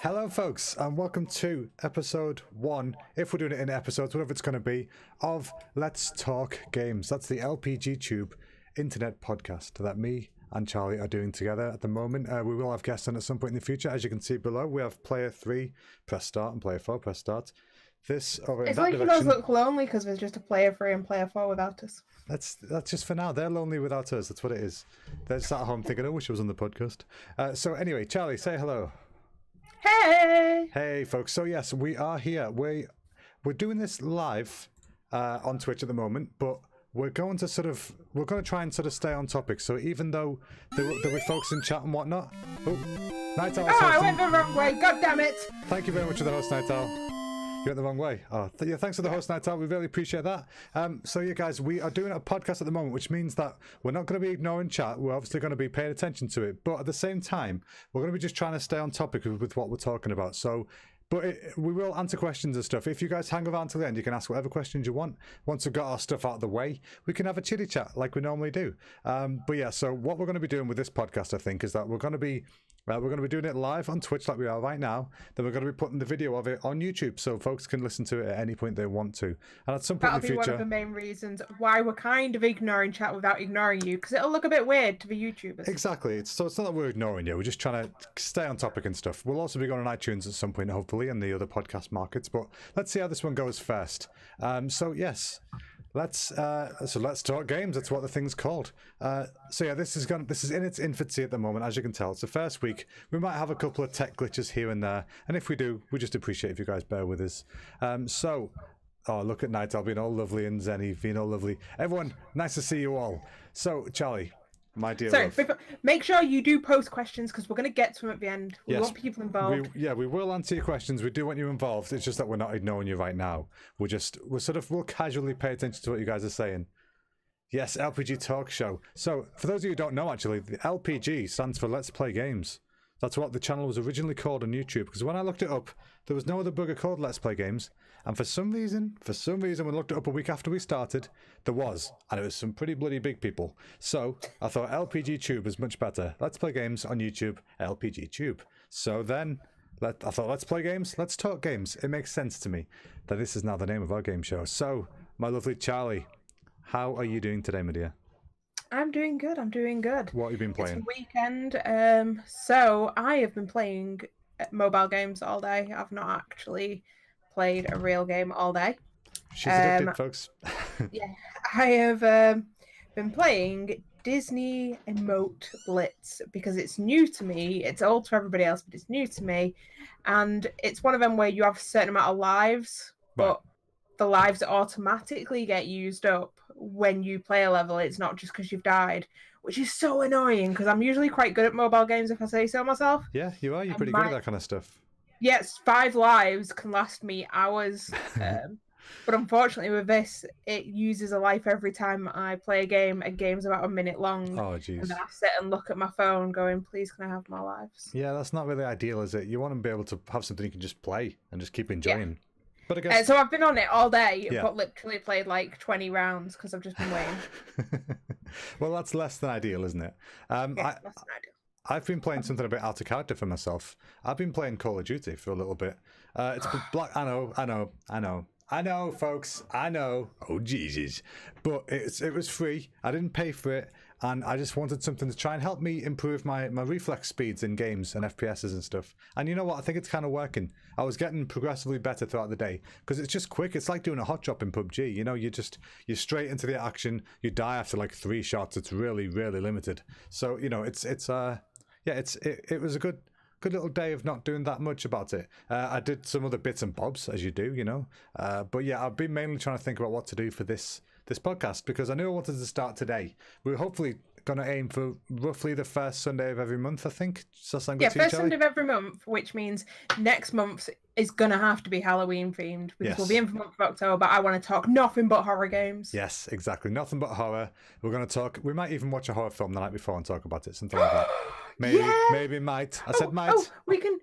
Hello folks and welcome to episode 1, if we're doing it in episodes, whatever it's going to be, of Let's Talk Games. That's the LPGTube internet podcast that me and Charlie are doing together at the moment. We will have guests on at some point in the future. As you can see below, we have player 3, press start, and player 4, press start. This over in it's that like direction. You guys look lonely because there's just a player 3 and player 4 without us. That's just for now. They're lonely without us. That's what it is. They're sat at home thinking, I wish I was on the podcast. So anyway, Charlie, say hello. Hey! Hey folks, so yes, we are here. We're doing this live on Twitch at the moment, but we're going to try and stay on topic. So even though there were folks in chat and whatnot. Night Owl. Oh, I went the wrong way, god damn it! Thank you very much for the host, Night Owl. You went the wrong way. Oh, yeah, thanks for the host, Night Owl. We really appreciate that. So yeah, guys, we are doing a podcast at the moment, which means that we're not going to be ignoring chat. We're obviously going to be paying attention to it, but at the same time, we're going to be just trying to stay on topic with what we're talking about. So, we will answer questions and stuff. If you guys hang around till the end, you can ask whatever questions you want. Once we've got our stuff out of the way, we can have a chitty chat like we normally do. But yeah, so what we're going to be doing with this podcast, I think, is that we're going to be doing it live on Twitch like we are right now. Then we're going to be putting the video of it on YouTube so folks can listen to it at any point they want to. And at some point in the future... That'll be one of the main reasons why we're kind of ignoring chat without ignoring you, because it'll look a bit weird to the YouTubers. Exactly. So it's not that we're ignoring you. We're just trying to stay on topic and stuff. We'll also be going on iTunes at some point, hopefully, and the other podcast markets. But let's see how this one goes first. So yes... Let's talk games. That's what the thing's called. So yeah, this is in its infancy at the moment, as you can tell. It's the first week. We might have a couple of tech glitches here and there, and if we do, we just appreciate if you guys bear with us. Oh, look at Night Owl being all lovely and Zenny being all lovely. Everyone, nice to see you all. So Charlie, my dear love. Make sure you do post questions because we're going to get to them at the end. We want people involved. We will answer your questions. We do want you involved. It's just that we're not ignoring you right now. We'll casually pay attention to what you guys are saying. Yes, LPG Talk Show. So, for those of you who don't know, actually, the LPG stands for Let's Play Games. That's what the channel was originally called on YouTube, because when I looked it up, there was no other bugger called Let's Play Games, and for some reason, when I looked it up a week after we started, there was, and it was some pretty bloody big people. So, I thought LPGTube is much better. Let's Play Games on YouTube, LPGTube. So then, I thought, let's play games, let's talk games. It makes sense to me that this is now the name of our game show. So, my lovely Charlie, how are you doing today, my dear? I'm doing good. What have you been playing? It's the weekend. So I have been playing mobile games all day. I've not actually played a real game all day. She's addicted, folks. Yeah, I have been playing Disney Emote Blitz because it's new to me. It's old to everybody else, but it's new to me. And it's one of them where you have a certain amount of lives, but the lives automatically get used up when you play a level. It's not just because you've died, which is so annoying because I'm usually quite good at mobile games if I say so myself. Yeah, you are. You're pretty good at that kind of stuff. Yes, 5 lives can last me hours. But unfortunately with this, it uses a life every time I play a game. A game's about a minute long. Oh, jeez. And then I sit and look at my phone going, please, can I have more lives? Yeah, that's not really ideal, is it? You want to be able to have something you can just play and just keep enjoying. Yeah. But I guess... So I've been on it all day, but literally played like 20 rounds because I've just been waiting. Well, that's less than ideal, isn't it? Less than ideal. I've been playing something a bit out of character for myself. I've been playing Call of Duty for a little bit. It's been black. I know, folks. I know. Oh, Jesus. But it was free. I didn't pay for it. And I just wanted something to try and help me improve my reflex speeds in games and FPSs and stuff. And you know what? I think it's kind of working. I was getting progressively better throughout the day because it's just quick. It's like doing a hot drop in PUBG. You know, you're straight into the action. You die after like 3 shots. It's really, really limited. So, you know, it was a good little day of not doing that much about it. I did some other bits and bobs, as you do, you know. But yeah, I've been mainly trying to think about what to do for this podcast because I knew I wanted to start today. We're hopefully going to aim for roughly the first Sunday of every month, I think. First Sunday of every month, which means next month is going to have to be Halloween themed because we'll be in for the month of October. I want to talk nothing but horror games. Yes, exactly. Nothing but horror. We're going to talk. We might even watch a horror film the night before and talk about it. Something like that. Maybe might. I said might. We can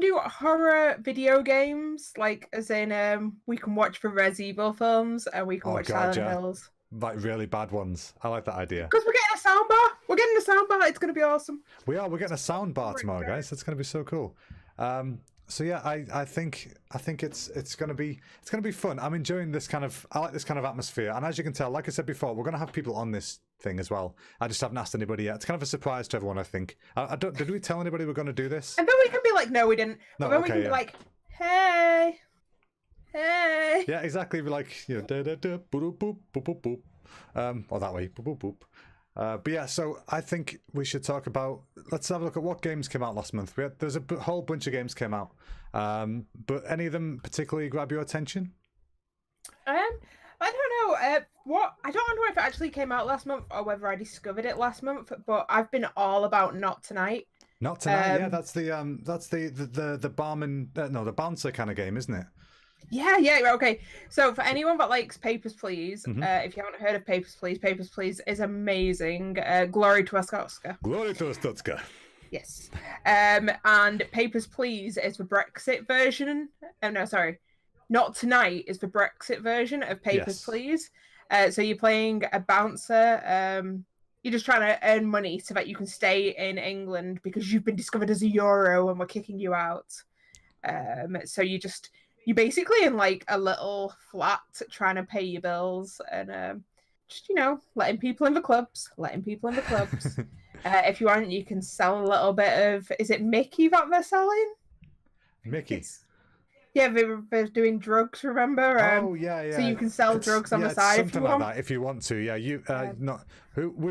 do horror video games, like as in we can watch the Res Evil films and we can watch Silent Hills. Like really bad ones. I like that idea. Because we're getting a soundbar. We're getting a soundbar. It's going to be awesome. We're getting a soundbar tomorrow, guys. That's going to be so cool. So yeah, I think it's gonna be fun. I'm enjoying this I like this kind of atmosphere, and as you can tell, like I said before, we're gonna have people on this thing as well. I just haven't asked anybody yet. It's kind of a surprise to everyone, I think. I don't. Did we tell anybody we're gonna do this? And then we can be like, no, we didn't. No, but then okay, we can be like, hey. Yeah, exactly. Be like, da da da, boop boop boop boop boop, or that way, boop boop boop. But yeah, so I think we should talk about. Let's have a look at what games came out last month. There's a whole bunch of games came out, but any of them particularly grab your attention? I don't know. I don't know if it actually came out last month or whether I discovered it last month. But I've been all about Not Tonight. Not Tonight. Yeah, that's the barman. No, the bouncer kind of game, isn't it? Yeah, okay. So for anyone that likes Papers, Please, if you haven't heard of Papers, Please is amazing. Glory to Oscar. Glory to Oscar. Yes. And Papers, Please is the Brexit version. No, sorry. Not Tonight is the Brexit version of Papers, Please. So you're playing a bouncer. You're just trying to earn money so that you can stay in England because you've been discovered as a Euro and we're kicking you out. So you're basically in like a little flat trying to pay your bills and just, letting people in the clubs. If you want, you can sell a little bit of, is it Mickey that they're selling? Mickey. Yeah, they're doing drugs, remember? Oh, yeah. So you can sell drugs on the side if you want. Something like that, if you want to. Yeah, I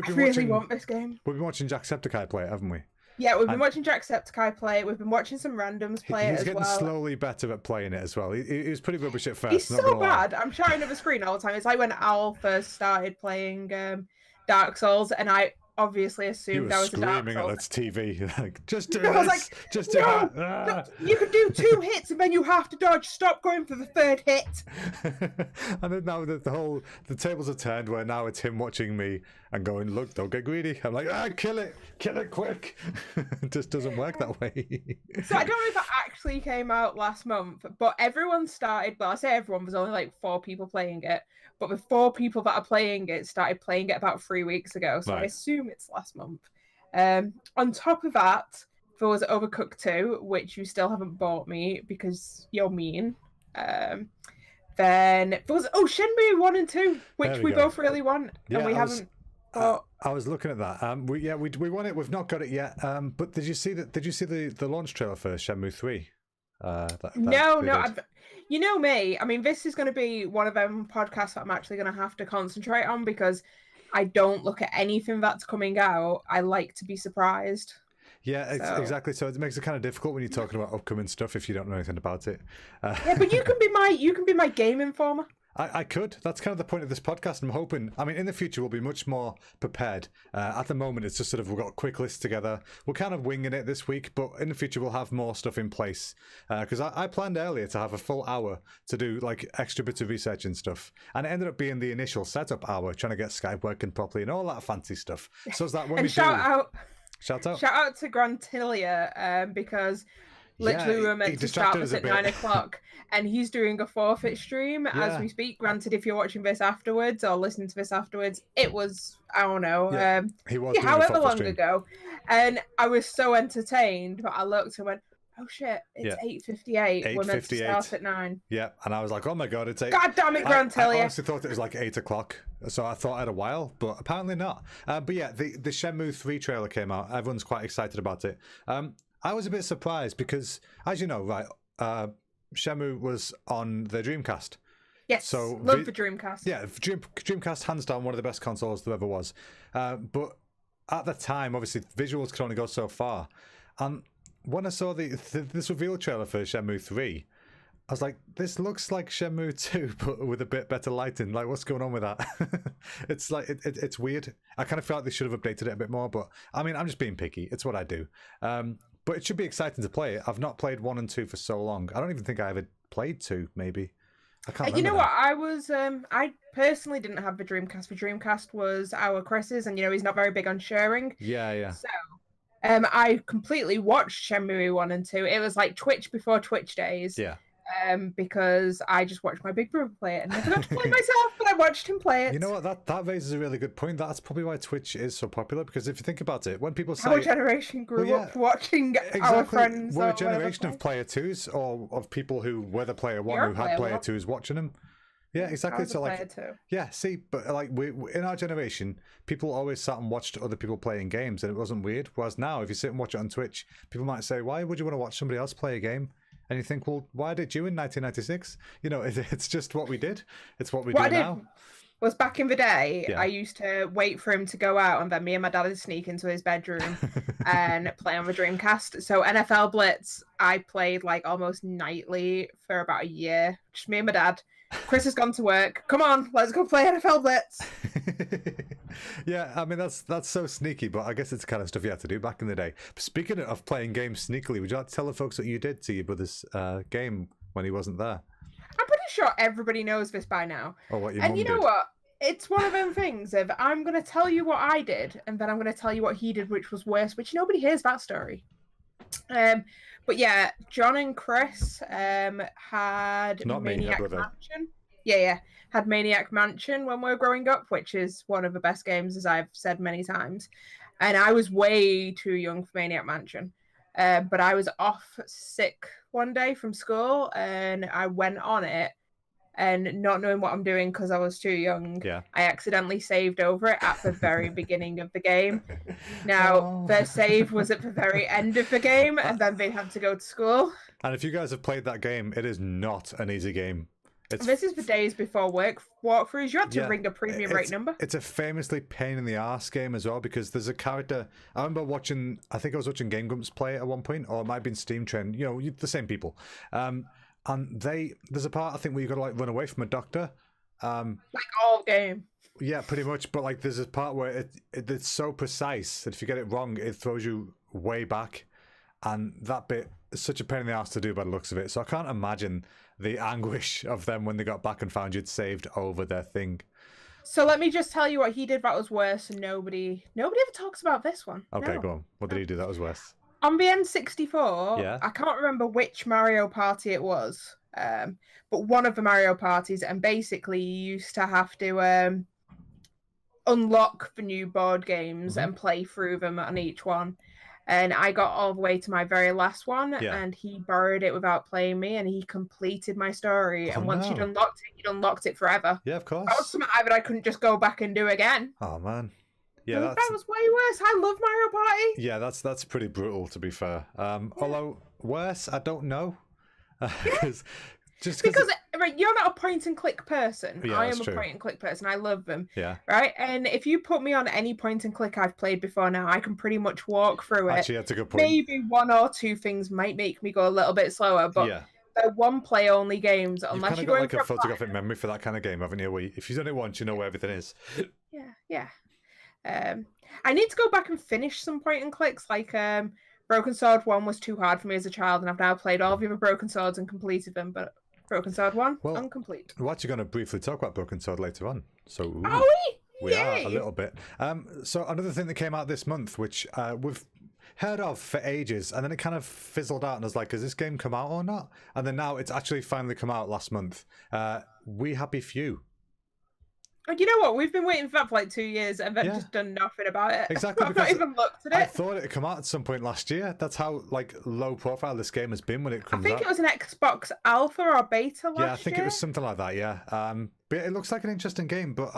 really want this game. We've been watching Jacksepticeye play it, haven't we? Yeah, we've been watching Jacksepticeye play it. We've been watching some randoms play it as well. He's getting slowly better at playing it as well. He was pretty rubbish at first. He's so bad. I'm shouting at the screen all the time. It's like when Al first started playing Dark Souls, and I obviously assumed I was a Dark Souls. Screaming at TV, like, just do this. I was like, just do that. No, you can do 2 hits and then you have to dodge. Stop going for the 3rd hit. And then now the tables are turned, where now it's him watching me and going, look, don't get greedy. I'm like, kill it quick. It just doesn't work that way. So I don't know if that actually came out last month, but everyone started, well, I say everyone, there's only like 4 people playing it, but the 4 people that are playing it started playing it about 3 weeks ago, so right. I assume it's last month. On top of that, there was Overcooked 2, which you still haven't bought me because you're mean. Then there was Shenmue 1 and 2, which we both really want, and we haven't bought. I was looking at that. We want it. We've not got it yet. But did you see the launch trailer for Shenmue 3? No. You know me. I mean, this is going to be one of them podcasts that I'm actually going to have to concentrate on because I don't look at anything that's coming out. I like to be surprised. Yeah, exactly. So it makes it kind of difficult when you're talking about upcoming stuff if you don't know anything about it. Yeah, but you can be my game informer. I could. That's kind of the point of this podcast. I'm hoping, in the future we'll be much more prepared. At the moment it's just sort of, we've got a quick list together. We're kind of winging it this week, but in the future we'll have more stuff in place. Because I planned earlier to have a full hour to do like extra bits of research and stuff. And it ended up being the initial setup hour, trying to get Skype working properly and all that fancy stuff. So is that when Shout out to Grantilia, because literally we were meant to start this at 9 o'clock and he's doing a forfeit stream as we speak. Granted, if you're watching this afterwards or listening to this afterwards, it was, I don't know, he was however long ago. And I was so entertained, but I looked and went, oh shit, it's 8:58. We're meant to start at 9. Yeah, and I was like, oh my god, it's 8. God damn it, Grantilia. I honestly thought it was like 8 o'clock, so I thought I had a while, but apparently not. But yeah, the Shenmue 3 trailer came out. Everyone's quite excited about it. I was a bit surprised because, as you know, right, Shenmue was on the Dreamcast. Yes, so love the Dreamcast. Yeah, Dreamcast, hands down, one of the best consoles there ever was. But at the time, obviously, visuals could only go so far. And when I saw this reveal trailer for Shenmue 3, I was like, this looks like Shenmue 2, but with a bit better lighting. Like, what's going on with that? It's like, it's weird. I kind of felt like they should have updated it a bit more, but I'm just being picky. It's what I do. But it should be exciting to play it. I've not played 1 and 2 for so long. I don't even think I ever played 2, maybe. I can't remember. You know what? I personally didn't have the Dreamcast. The Dreamcast was our Chris's, and he's not very big on sharing. Yeah. So, I completely watched Shenmue 1 and 2. It was like Twitch before Twitch days. Yeah. because I just watched my big brother play it and never got to play myself, but I watched him play it. You know what? That raises a really good point. That's probably why Twitch is so popular, because if you think about it, when people say our generation grew up watching our friends. We're a generation of player twos, or of people who were the player one who had player twos watching them. Yeah, exactly. So like, yeah, see, but like we in our generation, people always sat and watched other people playing games, and it wasn't weird. Whereas now, if you sit and watch it on Twitch, people might say, "Why would you want to watch somebody else play a game?" And you think, well, why did you in 1996? You know, it's just what we did. It's what we do now. Was back in the day, I used to wait for him to go out, and then me and my dad would sneak into his bedroom and play on the Dreamcast. So NFL Blitz, I played like almost nightly for about a year. Just me and my dad. Chris has gone to work. Come on, let's go play NFL Blitz. Yeah, I mean that's so sneaky, but I guess it's the kind of stuff you had to do back in the day. Speaking of playing games sneakily, would you like to tell the folks what you did to your brother's game when he wasn't there? I'm pretty sure everybody knows this by now. Or what your and mum you know did. what? It's one of them things of I'm going to tell you what I did, and then I'm going to tell you what he did, which was worse, which nobody hears that story. But yeah, John and Chris had Maniac Mansion. Yeah, had Maniac Mansion when we were growing up, which is one of the best games, as I've said many times. And I was way too young for Maniac Mansion. But I was off sick one day from school, and I went on it. And not knowing what I'm doing because I was too young, I accidentally saved over it at the very beginning of the game. Now, their save was at the very end of the game, and then they had to go to school. And if you guys have played that game, it is not an easy game. This is the days before work walkthroughs. You had to ring a premium rate number. It's a famously pain in the arse game as well, because there's a character. I remember watching, I think I was watching Game Grumps play it at one point, or it might have been Steam Train, you know, the same people. And there's a part I think where you got to like run away from a doctor. Like all game. Yeah, pretty much. But like there's a part where it's so precise that if you get it wrong, it throws you way back. And that bit is such a pain in the ass to do by the looks of it. So I can't imagine the anguish of them when they got back and found you'd saved over their thing. So let me just tell you what he did that was worse, and nobody ever talks about this one. Okay, go on. What did he do that was worse? On the N64, I can't remember which Mario Party it was, but one of the Mario parties, and basically you used to have to unlock the new board games and play through them on each one. And I got all the way to my very last one, and he borrowed it without playing me, and he completed my story. And once you'd unlocked it forever. Yeah, of course. That was something I couldn't just go back and do again. Oh, man. Yeah, that was way worse. I love Mario Party. Yeah, that's pretty brutal, to be fair. Although worse, I don't know. Because you're not a point and click person. Yeah, I am a true. point and click person. I love them. Yeah. Right. And if you put me on any point and click I've played before now, I can pretty much walk through it. Actually, that's a good point. Maybe one or two things might make me go a little bit slower, but they're one play only games. Unless you're going got like a photographic memory for that kind of game, haven't you? Where if you've done it once, you know where everything is. Yeah. I need to go back and finish some point and clicks. Like Broken Sword 1 was too hard for me as a child, and I've now played all of the other Broken Swords and completed them, but Broken Sword 1, incomplete. We're actually going to briefly talk about Broken Sword later on. So are we? We are a little bit. So another thing that came out this month, which we've heard of for ages, and then it kind of fizzled out, and I was like, has this game come out or not? And then now it's actually finally come out last month. We Happy Few. You know what? We've been waiting for that for like 2 years, and then just done nothing about it. Exactly. I've not even looked at it. I thought it had come out at some point last year. That's how like low profile this game has been when it comes out. I think it was an Xbox Alpha or Beta last year. Yeah, I think it was something like that. Yeah. But it looks like an interesting game. But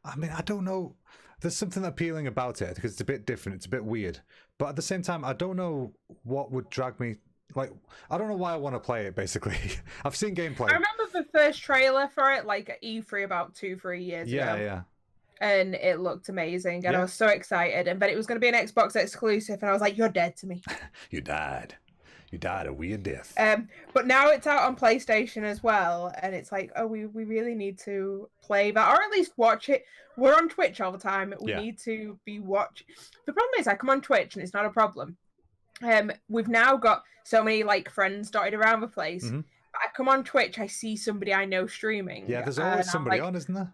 I mean, I don't know. There's something appealing about it because it's a bit different. It's a bit weird. But at the same time, I don't know what would drag me. Like, I don't know why I want to play it, basically. I've seen gameplay. I remember the first trailer for it, like at E3 about 2-3 years ago. Yeah. And it looked amazing, and I was so excited. And but it was going to be an Xbox exclusive, and I was like, "You're dead to me." You died a weird death. But now it's out on PlayStation as well, and it's like, oh, we really need to play that, or at least watch it. We're on Twitch all the time. We need to be watching. The problem is, I come on Twitch, and it's not a problem. We've now got so many like friends dotted around the place. I come on Twitch, I see somebody I know streaming. Yeah, there's always somebody on, isn't there?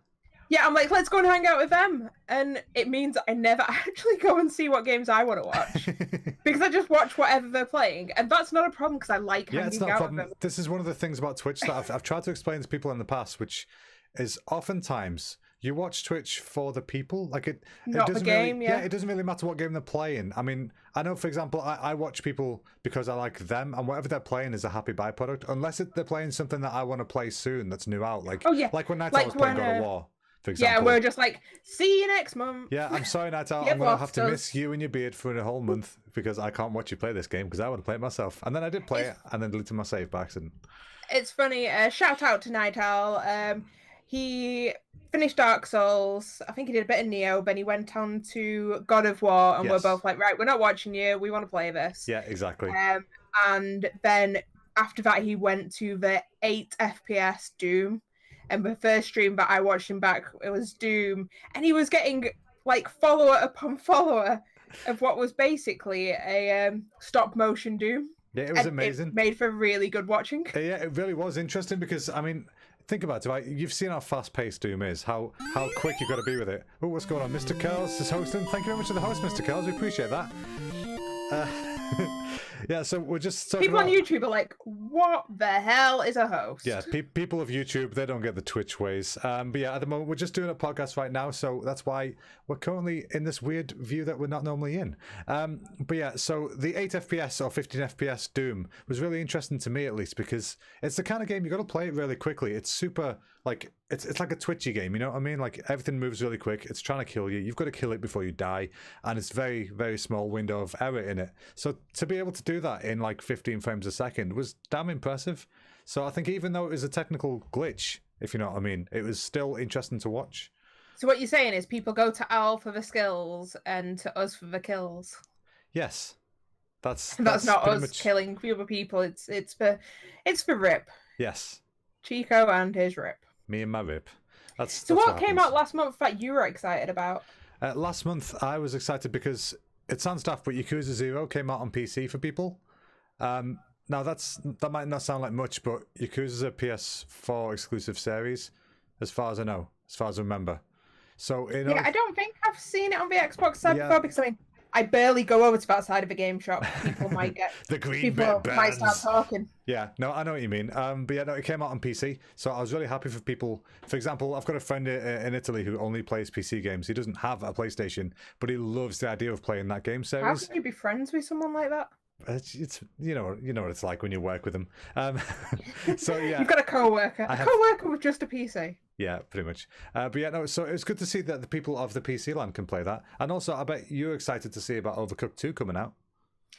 Yeah, I'm like, let's go and hang out with them. And it means I never actually go and see what games I want to watch. because I just watch whatever they're playing, and that's not a problem because I like Yeah, it's hanging not a out problem. with them. This is one of the things about Twitch that I've tried to explain to people in the past, which is oftentimes you watch Twitch for the people. Like it Not doesn't the game, really, yeah. it doesn't really matter what game they're playing. I mean, I know, for example, I watch people because I like them, and whatever they're playing is a happy byproduct, unless they're playing something that I want to play soon that's new out. Like, Oh, yeah. like when Night Like Owl was playing when, God of War, for example. Yeah, we're just like, see you next month. Yeah, I'm sorry, Night Owl. Get I'm going to have lost to us. miss you and your beard for a whole month because I can't watch you play this game because I want to play it myself. And then I did play it and then deleted my save by accident. It's funny. Shout out to Night Owl. He finished Dark Souls. I think he did a bit of Neo, then he went on to God of War, and Yes. we're both like, right, we're not watching you. We want to play this. Yeah, exactly. And then after that, he went to the 8 FPS Doom. And the first stream that I watched him back, it was Doom. And he was getting like follower upon follower of what was basically a stop motion Doom. Yeah, it was And amazing. It made for really good watching. Yeah, it really was interesting because, I mean, think about it, right? You've seen how fast-paced Doom is, how quick you've got to be with it. Oh, what's going on? Mr. Curls is hosting. Thank you very much for the host, Mr. Curls. We appreciate that. Yeah, so we're just talking People about... on YouTube are like, what the hell is a host? Yeah, people of YouTube, they don't get the Twitch ways. But yeah, at the moment, we're just doing a podcast right now, so that's why we're currently in this weird view that we're not normally in. But yeah, so the 8 FPS or 15 FPS Doom was really interesting to me, at least, because it's the kind of game you got to play it really quickly. It's super, like, it's like a twitchy game, you know what I mean? Like, everything moves really quick. It's trying to kill you. You've got to kill it before you die, and it's very, very small window of error in it. So to be able to do that in like 15 frames a second was damn impressive. So I think even though it was a technical glitch, if you know what I mean, it was still interesting to watch. So what you're saying is people go to Owl for the skills and to us for the kills. Yes, that's not pretty us much... killing the other people. It's for Rip. Yes, Chico and his Rip. me and my Rip. So what came out last month that you were excited about? Last month I was excited because it sounds daft, but Yakuza 0 came out on PC for people. Now that might not sound like much, but Yakuza is a PS4 exclusive series, as far as I know, as far as I remember. So Yeah, I don't think I've seen it on the Xbox side Yeah. before, because I mean, I barely go over to that side of the game shop. People might get the green people bit might start burns. talking. Yeah, no, I know what you mean. But yeah, no, it came out on PC, so I was really happy for people. For example, I've got a friend in Italy who only plays PC games. He doesn't have a PlayStation, but he loves the idea of playing that game How series. can you be friends with someone like that? It's you know what it's like when you work with them. So yeah, You've got a co-worker. I A have- co-worker with just a PC. yeah, pretty much. But yeah, no. So it's good to see that the people of the PC land can play that, and also I bet you're excited to see about Overcooked 2 coming out.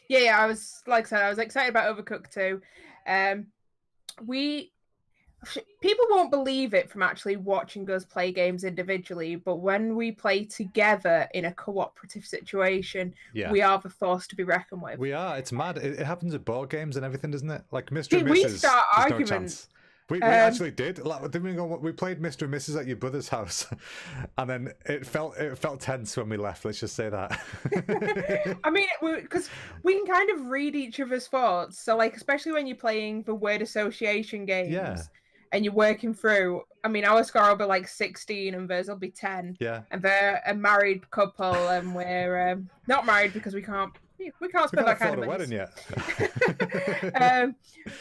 Yeah, I was, like I said, I was excited about Overcooked 2. People won't believe it from actually watching us play games individually, but when we play together in a cooperative situation, Yeah. we are the force to be reckoned with. We are. It's mad. It happens at board games and everything, doesn't it? Like Mr. Did and we Mrs. start there's no arguments? chance. We actually did. Like, we played Mr. and Mrs. at your brother's house, and then it felt tense when we left. Let's just say that. I mean, because we can kind of read each other's thoughts. So, like, especially when you're playing the word association games, Yeah. and you're working through. I mean, our score will be like 16, and theirs will be 10. Yeah. And they're a married couple, and we're not married because we can't spend that kind of afford a money. wedding yet.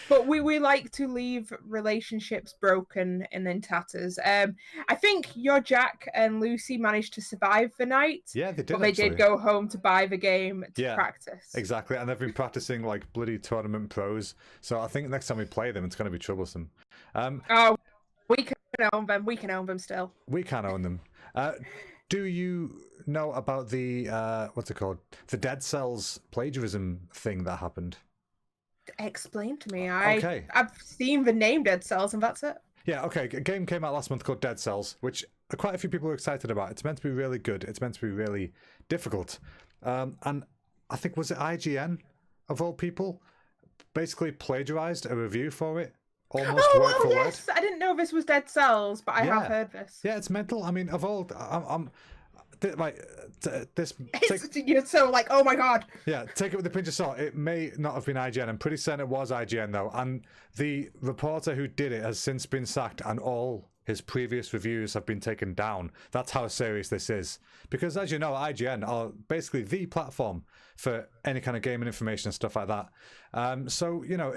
But we like to leave relationships broken and in tatters. I think your Jack and Lucy managed to survive the night. Yeah, they did. But they actually. did go home to buy the game to Yeah, practice. Exactly, and they've been practicing like bloody tournament pros. So I think next time we play them, it's going to be troublesome. Oh, we can own them. We can own them still. We can't own them. Do you know about the what's it called? The Dead Cells plagiarism thing that happened? Explain to me. Okay. I've seen the name Dead Cells, and that's it. Yeah, okay. A game came out last month called Dead Cells, which quite a few people are excited about. It's meant to be really good. It's meant to be really difficult. And I think, was it IGN, of all people, basically plagiarized a review for it? Almost word for word. Yes. I didn't know this was Dead Cells, but I have Yeah. heard this. Yeah, it's mental. I mean, of all... this... You're so like, oh my god. Yeah, take it with a pinch of salt. It may not have been IGN. I'm pretty certain it was IGN, though. And the reporter who did it has since been sacked, and all his previous reviews have been taken down. That's how serious this is. Because as you know, IGN are basically the platform for any kind of gaming information and stuff like that. So, you know,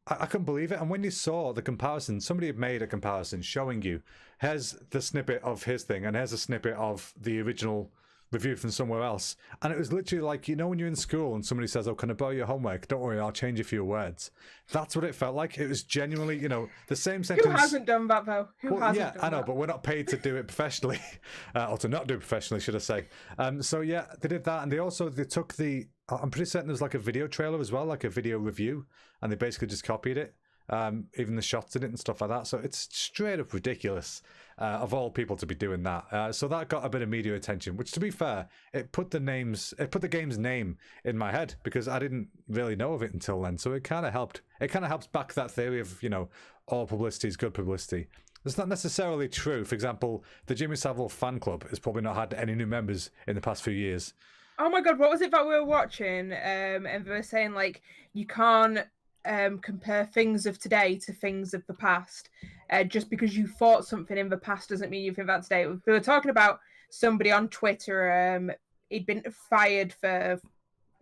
I couldn't believe it. And when you saw the comparison, somebody had made a comparison showing you, here's the snippet of his thing, and here's a snippet of the original review from somewhere else. And it was literally like, you know, when you're in school and somebody says, oh, can I borrow your homework? Don't worry, I'll change a few words. That's what it felt like. It was genuinely, you know, the same sentence. Who hasn't done that, though? Yeah, I know, but we're not paid to do it professionally. Or to not do it professionally, should I say. So yeah, they did that. And they took I'm pretty certain there's like a video trailer as well, like a video review. And they basically just copied it. Even the shots in it and stuff like that. So it's straight up ridiculous of all people to be doing that. So that got a bit of media attention, which, to be fair, it put the game's name in my head because I didn't really know of it until then. So it kind of helped. It kind of helps back that theory of, you know, all publicity is good publicity. It's not necessarily true. For example, the Jimmy Savile fan club has probably not had any new members in the past few years. Oh my God, what was it that we were watching? And they were saying, like, you can't compare things of today to things of the past. Just because you thought something in the past doesn't mean you think that today. We were talking about somebody on Twitter. He'd been fired for,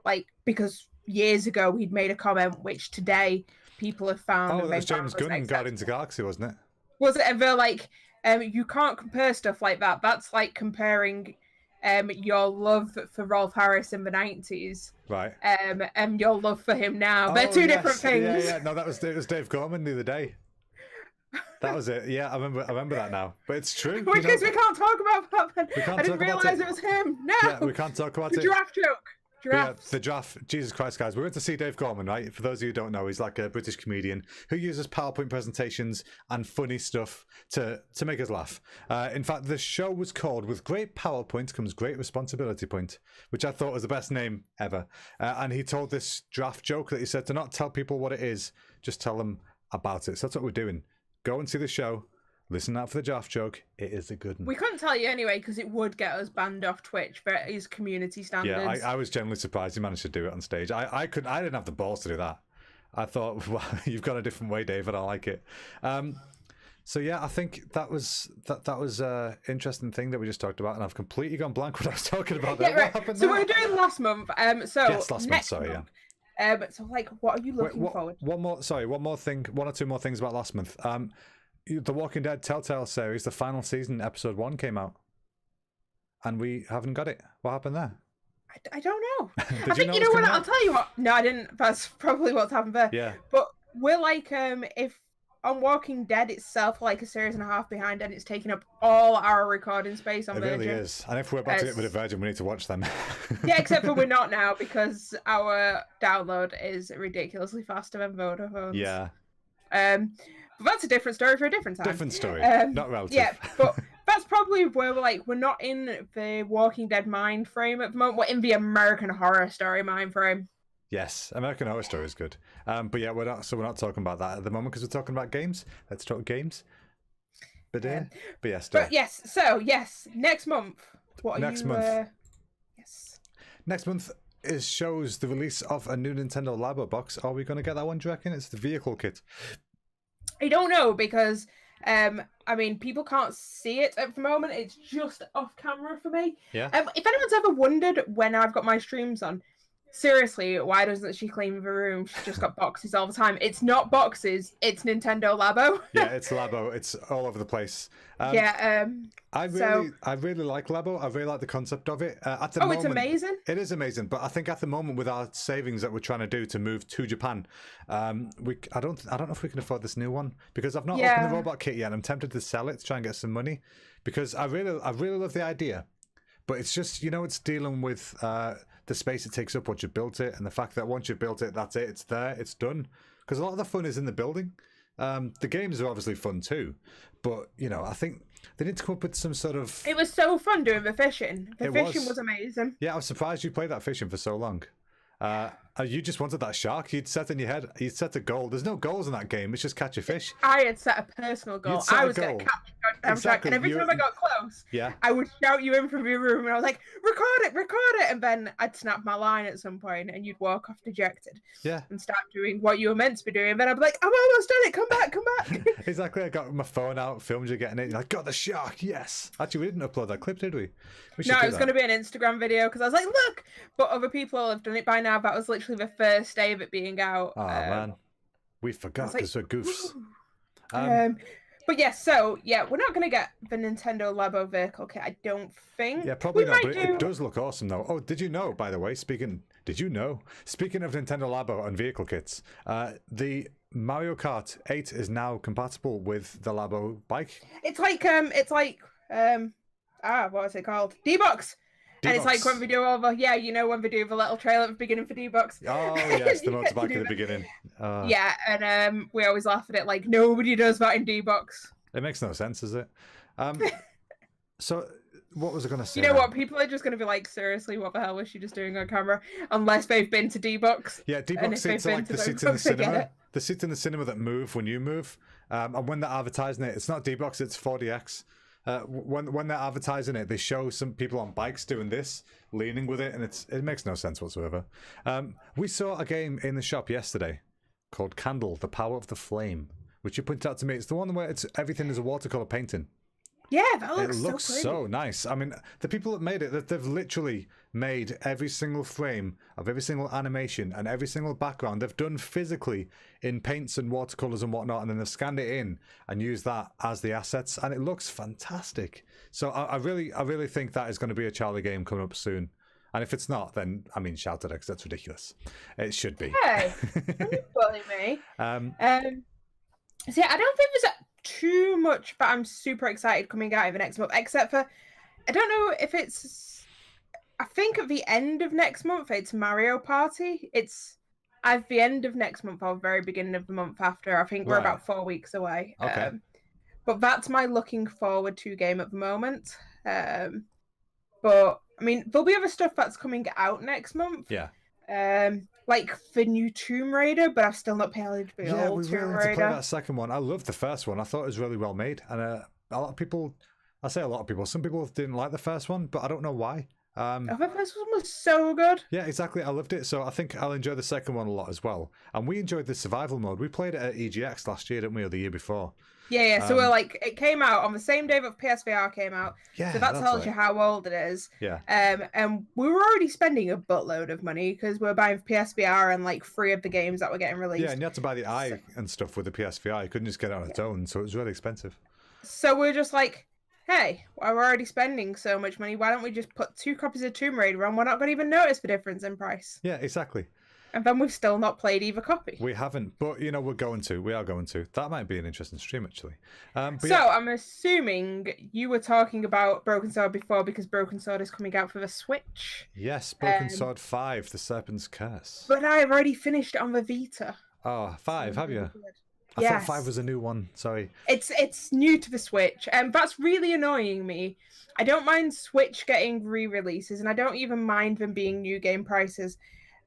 like, because years ago he'd made a comment which today people have found. Oh, that was James Gunn in Guardians of the Galaxy, wasn't it? Was it? And they're like, you can't compare stuff like that. That's like comparing your love for Rolf Harris in the 90s, right? And your love for him now. They're two different things. Yeah. No, it was Dave Gorman the other day. That was it. Yeah, I remember that now. But it's true. Which is we can't talk about that. I didn't realise it was him. No. Yeah, we can't talk about the giraffe joke. Yeah, the draft. Jesus Christ, guys. We went to see Dave Gorman, right? For those of you who don't know, he's like a British comedian who uses PowerPoint presentations and funny stuff to make us laugh. In fact, the show was called With Great PowerPoint Comes Great Responsibility Point, which I thought was the best name ever. And he told this draft joke that he said to not tell people what it is, just tell them about it. So that's what we're doing. Go and see the show. Listen out for the draft joke. It is a good one. We couldn't tell you anyway because it would get us banned off Twitch for his community standards. Yeah, I was genuinely surprised he managed to do it on stage. I didn't have the balls to do that. I thought, wow, you've got a different way, David. I like it. So yeah, I think that was an interesting thing that we just talked about, and I've completely gone blank what I was talking about there. Yeah, right. What happened so there? we're doing last month. Yes, last month. Sorry, month, yeah. So like, what are you looking forward? One or two more things about last month. The Walking Dead Telltale series, the final season, episode 1 came out, and we haven't got it. What happened there? I don't know. I think you know what? I'll tell you what. No, I didn't. That's probably what's happened there. Yeah. But we're like, if on Walking Dead itself, like a series and a half behind, and it's taking up all our recording space on Virgin. It really is. And if we're about to get rid of Virgin, we need to watch them. Yeah, except for we're not now because our download is ridiculously faster than Vodafone's. Yeah. But that's a different story for a different time. Different story, not relative. Yeah, but that's probably where we're not in the Walking Dead mind frame at the moment. We're in the American Horror Story mind frame. Yes, American Horror Story is good. But yeah, we're not talking about that at the moment because we're talking about games. Let's talk games. But yes. But yes, so yes, next month. What are next you, month? Yes. Next month shows the release of a new Nintendo Labo box. Are we going to get that one? Do you reckon? It's the vehicle kit. I don't know because I mean people can't see it at the moment. It's just off camera for me. Yeah. If anyone's ever wondered when I've got my streams on, seriously, why doesn't she clean the room? She's just got boxes all the time. It's not boxes. It's Nintendo Labo. Yeah, it's Labo. It's all over the place. I really like Labo. I really like the concept of it. At the moment, it's amazing. It is amazing, but I think at the moment with our savings that we're trying to do to move to Japan, I don't know if we can afford this new one because I've not opened the robot kit yet. And I'm tempted to sell it to try and get some money because I really love the idea, but it's just it's dealing with the space it takes up once you've built it, and the fact that once you've built it, that's it. It's there. It's done. Because a lot of the fun is in the building. The games are obviously fun too, but I think they need to come up with some sort of. It was so fun doing the fishing. The fishing was amazing. Yeah, I was surprised you played that fishing for so long. You just wanted that shark. You'd set in your head. You'd set a goal. There's no goals in that game. It's just catch a fish. I had set a personal goal. I was going to catch goddamn shack. And every time I got close, I would shout you in from your room, and I was like, record it. And then I'd snap my line at some point, and you'd walk off dejected. Yeah. And start doing what you were meant to be doing. And then I'd be like, I'm almost done it. Come back. Exactly. I got my phone out, filmed you getting it. You're like, got the shark. Yes. Actually, we didn't upload that clip, did we? No, it was going to be an Instagram video because I was like, look. But other people have done it by now. That was literally the first day of it being out. Oh, man. We forgot because we're goofs. But yeah, so we're not going to get the Nintendo Labo vehicle kit, I don't think. Yeah, probably not, but it does look awesome though. Oh, did you know, by the way, speaking of Nintendo Labo and vehicle kits, the Mario Kart 8 is now compatible with the Labo bike. It's like what was it called? D-Box. And it's like when we do when we do the little trailer at the beginning for D-Box. Oh, yes, the motorbike at the beginning. Yeah, and we always laugh at it like nobody does that in D-Box. It makes no sense, does it? So, what was I going to say? You know what? People are just going to be like, seriously, what the hell was she just doing on camera? Unless they've been to D-Box. Yeah, D-Box seats are like the seats in the cinema. The seats in the cinema that move when you move. And when they're advertising it, it's not D-Box, it's 4DX. When they're advertising it, they show some people on bikes doing this, leaning with it, and it makes no sense whatsoever. We saw a game in the shop yesterday called Candle, The Power of the Flame, which you pointed out to me. It's the one where everything is a watercolor painting. Yeah, that looks It looks so pretty. so nice. I mean, the people that made it, they've literally made every single frame of every single animation and every single background. They've done physically in paints and watercolors and whatnot, and then they've scanned it in and used that as the assets, and it looks fantastic. So I really think that is going to be a Charlie game coming up soon. And if it's not, then I mean, shout at it because that's ridiculous. It should be. Hey, don't bully me. See, I don't think there's too much, but I'm super excited coming out in the next month, except for I don't know if it's I think at the end of next month it's Mario Party. It's at the end of next month or very beginning of the month after. I think we're about 4 weeks away. Okay. But that's my looking forward to game at the moment. But I mean, there'll be other stuff that's coming out next month. Yeah. Like the new Tomb Raider, but I've still not paid to be old Tomb Raider. Really need to play that second one. I loved the first one. I thought it was really well made, and a lot of people, I say a lot of people, some people didn't like the first one, but I don't know why. The first one was so good. Yeah, exactly. I loved it, so I think I'll enjoy the second one a lot as well. And we enjoyed the survival mode. We played it at EGX last year, didn't we, or the year before? Yeah. So we're like, it came out on the same day that PSVR came out. Yeah, so that tells you how old it is. Yeah. And we were already spending a buttload of money because we were buying PSVR and like 3 of the games that were getting released. Yeah, and you had to buy the eye and stuff with the PSVR. You couldn't just get it on its own, so it was really expensive. So we're just like, hey, we're already spending so much money. Why don't we just put 2 copies of Tomb Raider on? We're not going to even notice the difference in price. Yeah, exactly. And then we've still not played either copy. We haven't, but you know, we are going to. That might be an interesting stream, actually. I'm assuming you were talking about Broken Sword before because Broken Sword is coming out for the Switch. Yes, Broken Sword 5, The Serpent's Curse. But I've already finished it on the Vita. Oh, 5, have you? I thought 5 was a new one. Sorry. It's new to the Switch, and that's really annoying me. I don't mind Switch getting re-releases, and I don't even mind them being new game prices.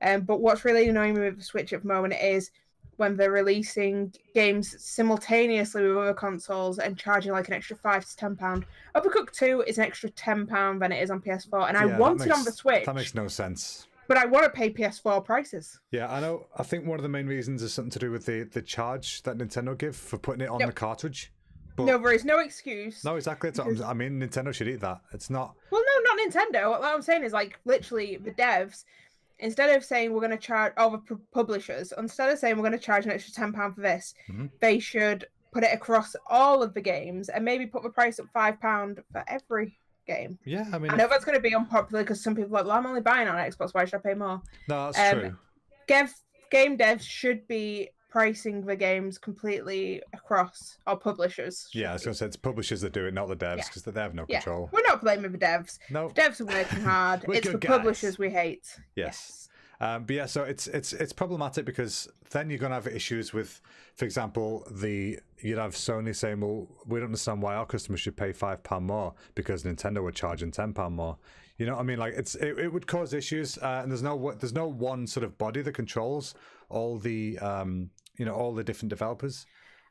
But what's really annoying me with the Switch at the moment is when they're releasing games simultaneously with other consoles and charging like an extra £5 to £10. Overcooked 2 is an extra £10 than it is on PS4, and I want it on the Switch. That makes no sense. But I want to pay PS4 prices. Yeah, I know. I think one of the main reasons is something to do with the charge that Nintendo give for putting it on the cartridge. But no, there is no excuse. No, exactly. I mean, Nintendo should eat that. It's not. Well, no, not Nintendo. What I'm saying is, like, literally, the devs, instead of saying we're going to charge all the publishers, instead of saying we're going to charge an extra £10 for this, they should put it across all of the games and maybe put the price up £5 for every game. Yeah, I mean, I know that's going to be unpopular because some people are like, well, I'm only buying on Xbox, why should I pay more? No, that's true. Game devs should be pricing the games completely across, or publishers. Yeah, I was going to say it's publishers that do it, not the devs, because they have no control. We're not blaming the devs. No. The devs are working hard. It's the publishers we hate. Yes. But yeah, so it's problematic because then you're going to have issues with, for example, you'd have Sony saying, well, we don't understand why our customers should pay £5 more because Nintendo were charging £10 more. You know what I mean? Like it would cause issues, and there's no one sort of body that controls all the all the different developers.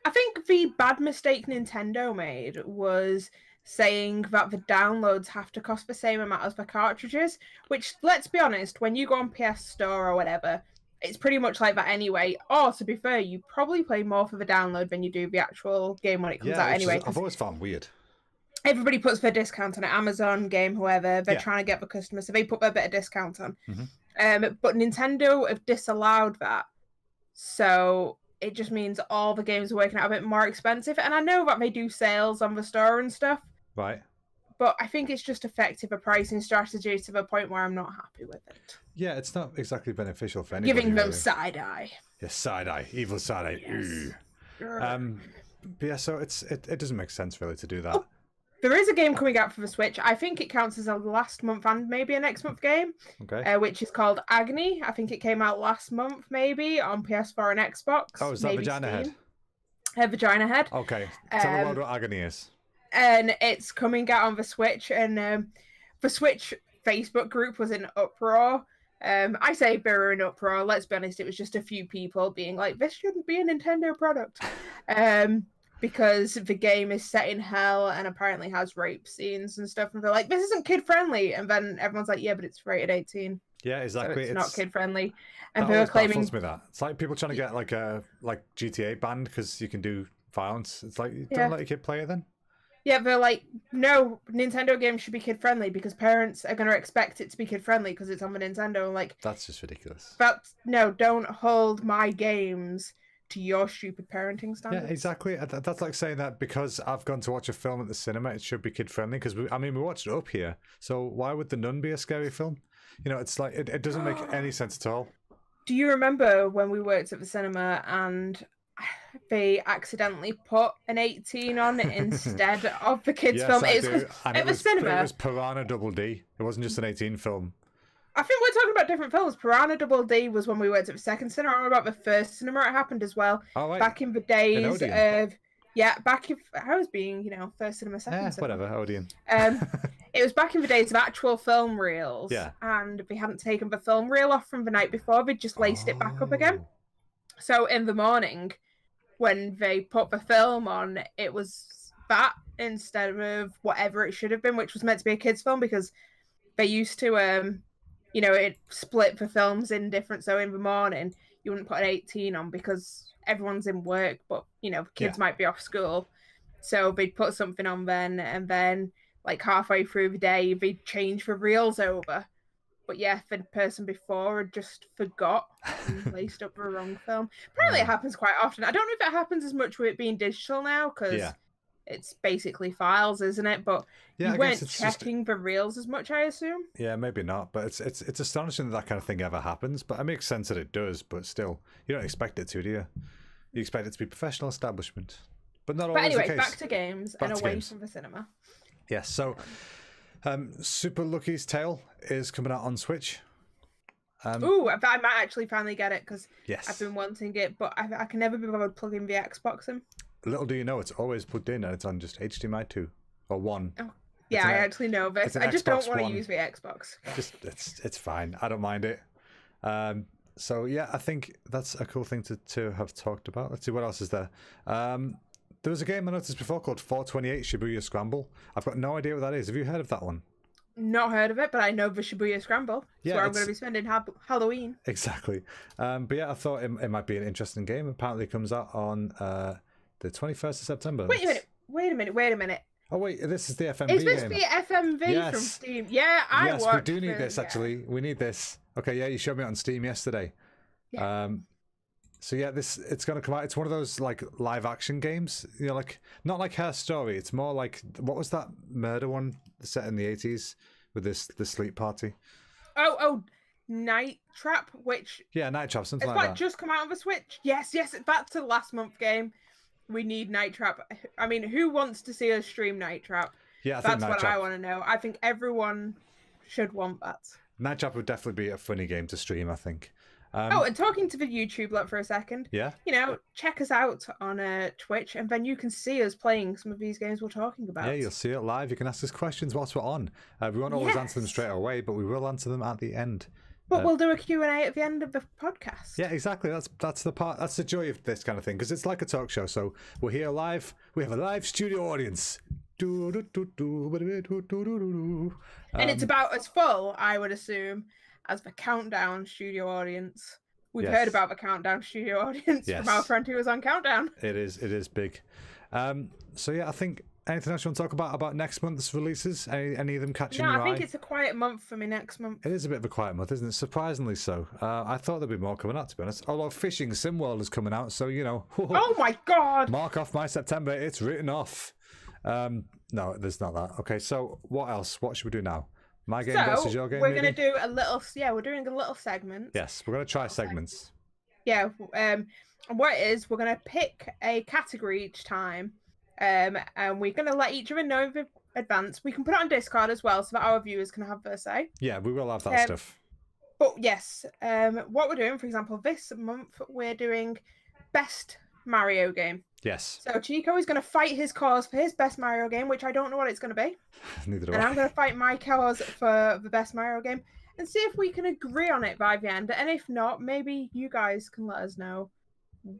I think the bad mistake Nintendo made was saying that the downloads have to cost the same amount as the cartridges, which, let's be honest, when you go on PS Store or whatever, it's pretty much like that anyway. Or, to be fair, you probably pay more for the download than you do the actual game when it comes out anyway. I've always found weird. Everybody puts their discount on it. Amazon, Game, whoever, they're Yeah. trying to get the customer, so they put their bit of discount on. Mm-hmm. But Nintendo have disallowed that. So it just means all the games are working out a bit more expensive. And I know that they do sales on the store and stuff. Right. But I think it's just effective a pricing strategy to the point where I'm not happy with it. Yeah, it's not exactly beneficial for anybody. Giving them really. side eye. Yeah, side eye. Evil side eye. Yes. But yeah, so it doesn't make sense really to do that. Oh, there is a game coming out for the Switch. I think it counts as a last month and maybe a next month game. Okay. Which is called Agony. I think it came out last month, maybe, on PS4 and Xbox. Oh, is that Vagina Steam. Head? Vagina Head. Okay. Tell the world what Agony is. And it's coming out on the Switch, and the Switch Facebook group was in uproar. I say they were in uproar. Let's be honest, it was just a few people being like, "This shouldn't be a Nintendo product," because the game is set in hell and apparently has rape scenes and stuff. And they're like, "This isn't kid friendly," and then everyone's like, "Yeah, but it's rated 18." Yeah, exactly. So it's not kid friendly. And that they were claiming baffles me that it's like people trying to get like GTA banned because you can do violence. It's like, don't let your kid play it then. Yeah, they're like, no, Nintendo games should be kid friendly because parents are going to expect it to be kid friendly because it's on the Nintendo. And like, that's just ridiculous. No, don't hold my games to your stupid parenting standards. Yeah, exactly. That's like saying that because I've gone to watch a film at the cinema, it should be kid friendly. Because we watched it up here, so why would The Nun be a scary film? You know, it's like it doesn't make any sense at all. Do you remember when we worked at the cinema and they accidentally put an 18 on instead of the kids' film? Yes, It was cinema. It was Piranha Double D. It wasn't just an 18 film. I think we're talking about different films. Piranha Double D was when we worked at the second cinema. I remember about the first cinema it happened as well. Oh, right. Back in the days of... Yeah, back if I was being, first cinema, second cinema. Whatever, Odeon. It was back in the days of actual film reels. Yeah. And they hadn't taken the film reel off from the night before. They just laced it back up again. So in the morning, when they put the film on, it was that instead of whatever it should have been, which was meant to be a kids' film, because they used to, it split the films in different. So in the morning, you wouldn't put an 18 on because everyone's in work, but kids might be off school, so they'd put something on then, and then like halfway through the day they'd change the reels over. But yeah, the person before had just forgot and laced up the wrong film. Apparently it happens quite often. I don't know if it happens as much with it being digital now, because it's basically files, isn't it? But you weren't checking the reels as much, I assume. Yeah, maybe not, but it's astonishing that kind of thing ever happens. But it makes sense that it does, but still, you don't expect it to, do you? You expect it to be professional establishment, but not always the case. Back to games and away from the cinema. Yes, so Super Lucky's Tale is coming out on Switch. I might actually finally get it because I've been wanting it, but I can never be bothered plugging the Xbox in. Little do you know, it's always plugged in and it's on just HDMI 2 or 1. Oh, yeah, I actually know this. I just don't want to use the Xbox. It's fine. I don't mind it. So yeah, I think that's a cool thing to have talked about. Let's see, what else is there? There was a game I noticed before called 428 Shibuya Scramble. I've got no idea what that is. Have you heard of that one? Not heard of it, but I know the Shibuya Scramble. That's where I'm going to be spending Halloween. Exactly. But yeah, I thought it might be an interesting game. Apparently it comes out on the 21st of September. Wait a minute. Oh wait, this is the FMV game. Is this game. the FMV from Steam? Yeah, Yes, we do need this actually. We need this. Okay, yeah, you showed me it on Steam yesterday. Yeah. So yeah, it's going to come out. It's one of those like live action games. Like not like Her Story. It's more like, what was that murder one set in the 80s with the sleep party? Oh, Night Trap, which Night Trap, something like that. It's just come out on the Switch. Yes, back to last month game. We need Night Trap. I mean, who wants to see us stream Night Trap? Yeah, that's what I want to know. I think everyone should want that. Night Trap would definitely be a funny game to stream, I think. And talking to the YouTube lot for a second. Yeah. Check us out on Twitch, and then you can see us playing some of these games we're talking about. Yeah, you'll see it live. You can ask us questions whilst we're on. We won't always answer them straight away, but we will answer them at the end. But we'll do a Q&A at the end of the podcast. Yeah, exactly. That's the part. That's the joy of this kind of thing, because it's like a talk show. So we're here live. We have a live studio audience. And it's about as full, I would assume, as the Countdown studio audience. We've heard about the Countdown studio audience from our friend who was on Countdown. It is big. So yeah, I think anything else you want to talk about next month's releases? Any of them catching your eye? No, I think it's a quiet month for me next month. It is a bit of a quiet month, isn't it? Surprisingly so. I thought there'd be more coming out, to be honest. Although Fishing SimWorld is coming out, so, you know. Oh my god! Mark off my September. It's written off. No, there's not that. Okay, so what else? What should we do now? My game versus your game, we're going to do a little... Yeah, we're doing a little segment. Yes, we're going to try segments. Yeah, and what it is, we're going to pick a category each time. And we're going to let each other know in advance. We can put it on Discord as well so that our viewers can have their say. Yeah, we will have that stuff. But yes, what we're doing, for example, this month, we're doing Best Mario Game. Yes. So Chico is going to fight his cause for his Best Mario Game, which I don't know what it's going to be. Neither do I. And I'm going to fight my cause for the Best Mario Game and see if we can agree on it by the end. And if not, maybe you guys can let us know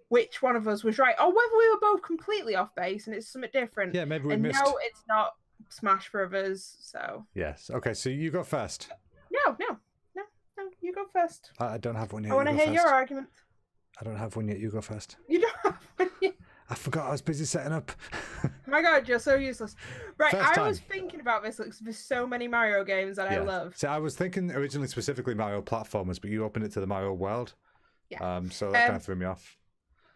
which one of us was right, or whether we were both completely off base and it's something different. Yeah, maybe we missed. No, it's not Smash Brothers. So yes. Okay, so you go first. No, you go first. I don't have one yet. I want to hear your argument. I don't have one yet. You go first. You don't have one yet. I forgot I was busy setting up. Oh my god, you're so useless. Right, First I was thinking about this because there's so many Mario games that I love. So I was thinking originally specifically Mario platformers, but you opened it to the Mario world. Yeah. So that kind of threw me off.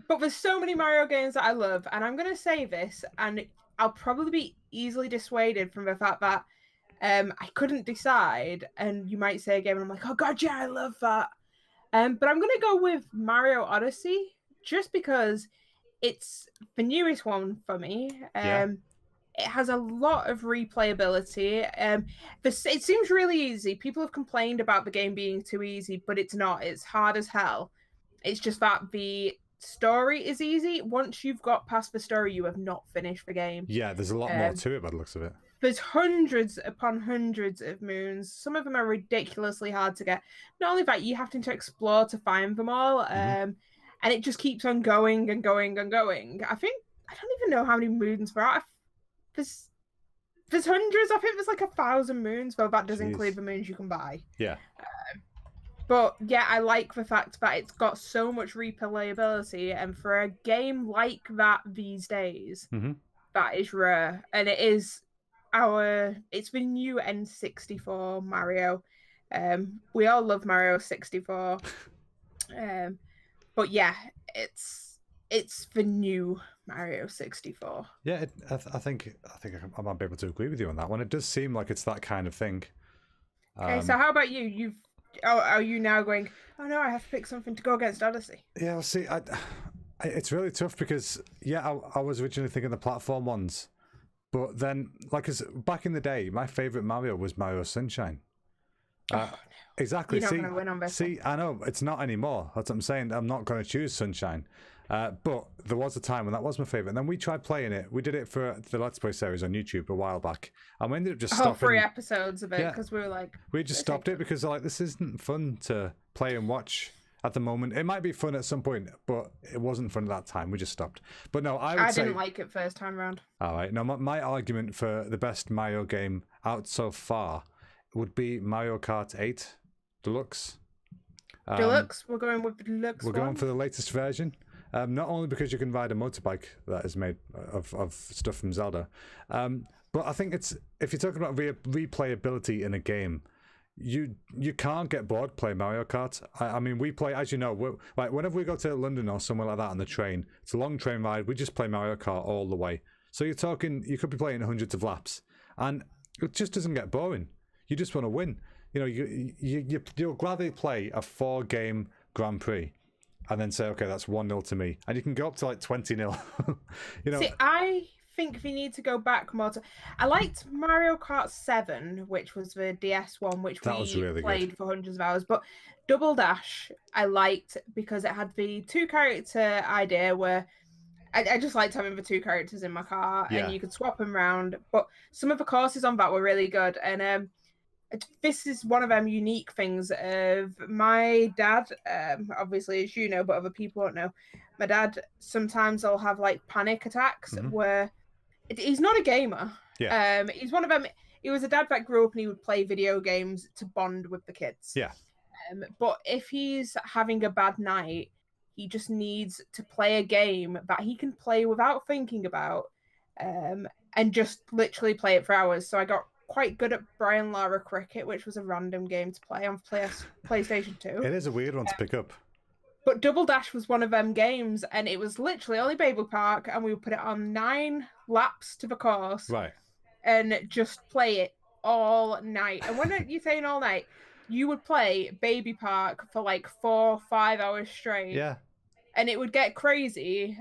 But there's so many Mario games that I love, and I'm going to say this, and I'll probably be easily dissuaded from the fact that I couldn't decide, and you might say a game, and I'm like, oh god, yeah, I love that. But I'm going to go with Mario Odyssey, just because it's the newest one for me. It has a lot of replayability. It seems really easy. People have complained about the game being too easy, but it's not. It's hard as hell. It's just that the story is easy. Once you've got past the story, you have not finished the game. Yeah, there's a lot more to it by the looks of it. There's hundreds upon hundreds of moons. Some of them are ridiculously hard to get. Not only that, you have to explore to find them all. And it just keeps on going and going and going. I don't even know how many moons there are. There's hundreds. I think there's like 1,000 moons, though that does include the moons you can buy. Yeah. But yeah, I like the fact that it's got so much replayability, and for a game like that these days, that is rare. And it's the new N64 Mario. We all love Mario 64. But yeah, it's the new Mario 64. Yeah, I think I might be able to agree with you on that one. It does seem like it's that kind of thing. Okay, so how about you? Are you now going, oh no, I have to pick something to go against Odyssey? Yeah, well, see, it's really tough because, I was originally thinking the platform ones. But then, back in the day, my favourite Mario was Mario Sunshine. Exactly. You're not going to win on this one. I know, it's not anymore. That's what I'm saying. I'm not going to choose Sunshine. But there was a time when that was my favourite. And then we tried playing it. We did it for the Let's Play series on YouTube a while back. And we ended up just stopping. 3 episodes of it, because we were like... We just stopped it because this isn't fun to play and watch at the moment. It might be fun at some point, but it wasn't fun at that time. We just stopped. But no, I didn't like it first time round. All right. Now, my argument for the best Mario game out so far would be Mario Kart 8 Deluxe. Deluxe? We're going with the Deluxe We're going for the latest version. Not only because you can ride a motorbike that is made of stuff from Zelda, but I think if you're talking about replayability in a game, you can't get bored playing Mario Kart. I mean, we play, as you know, whenever we go to London or somewhere like that on the train, it's a long train ride, we just play Mario Kart all the way. So you could be playing hundreds of laps, and it just doesn't get boring. You just want to win. You know, you'll gladly play a 4-game Grand Prix and then say, okay, that's 1-0 to me. And you can go up to 20-0. You know. See, I think we need to go back more to... I liked Mario Kart 7, which was the DS one, which we really played for hundreds of hours. But Double Dash, I liked because it had the 2-character idea where I just liked having the 2 characters in my car and you could swap them around. But some of the courses on that were really good. And this is one of them unique things of my dad. Obviously, as you know, but other people don't know. My dad sometimes will have like panic attacks where he's not a gamer. Yeah. He's one of them. He was a dad that grew up and he would play video games to bond with the kids. Yeah. But if he's having a bad night, he just needs to play a game that he can play without thinking about, and just literally play it for hours. So I got quite good at Brian Lara Cricket, which was a random game to play on PlayStation 2. It is a weird one to pick up. But Double Dash was one of them games, and it was literally only Baby Park, and we would put it on 9 laps to the course. Right. And just play it all night. And when you're saying all night, you would play Baby Park for like 4 or 5 hours straight. Yeah. And it would get crazy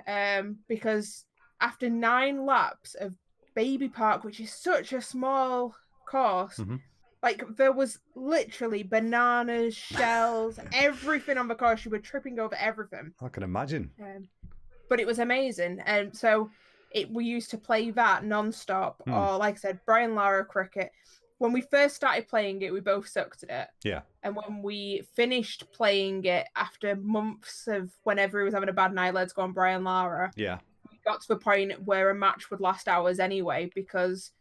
because after 9 laps of Baby Park, which is such a small course, like there was literally bananas, shells, everything on the course. You were tripping over everything. I can imagine. But it was amazing. And so we used to play that non-stop, or like I said, Brian Lara Cricket. When we first started playing it, we both sucked at it. Yeah. And when we finished playing it after months of whenever he was having a bad night, let's go on Brian Lara. Yeah. We got to the point where a match would last hours anyway because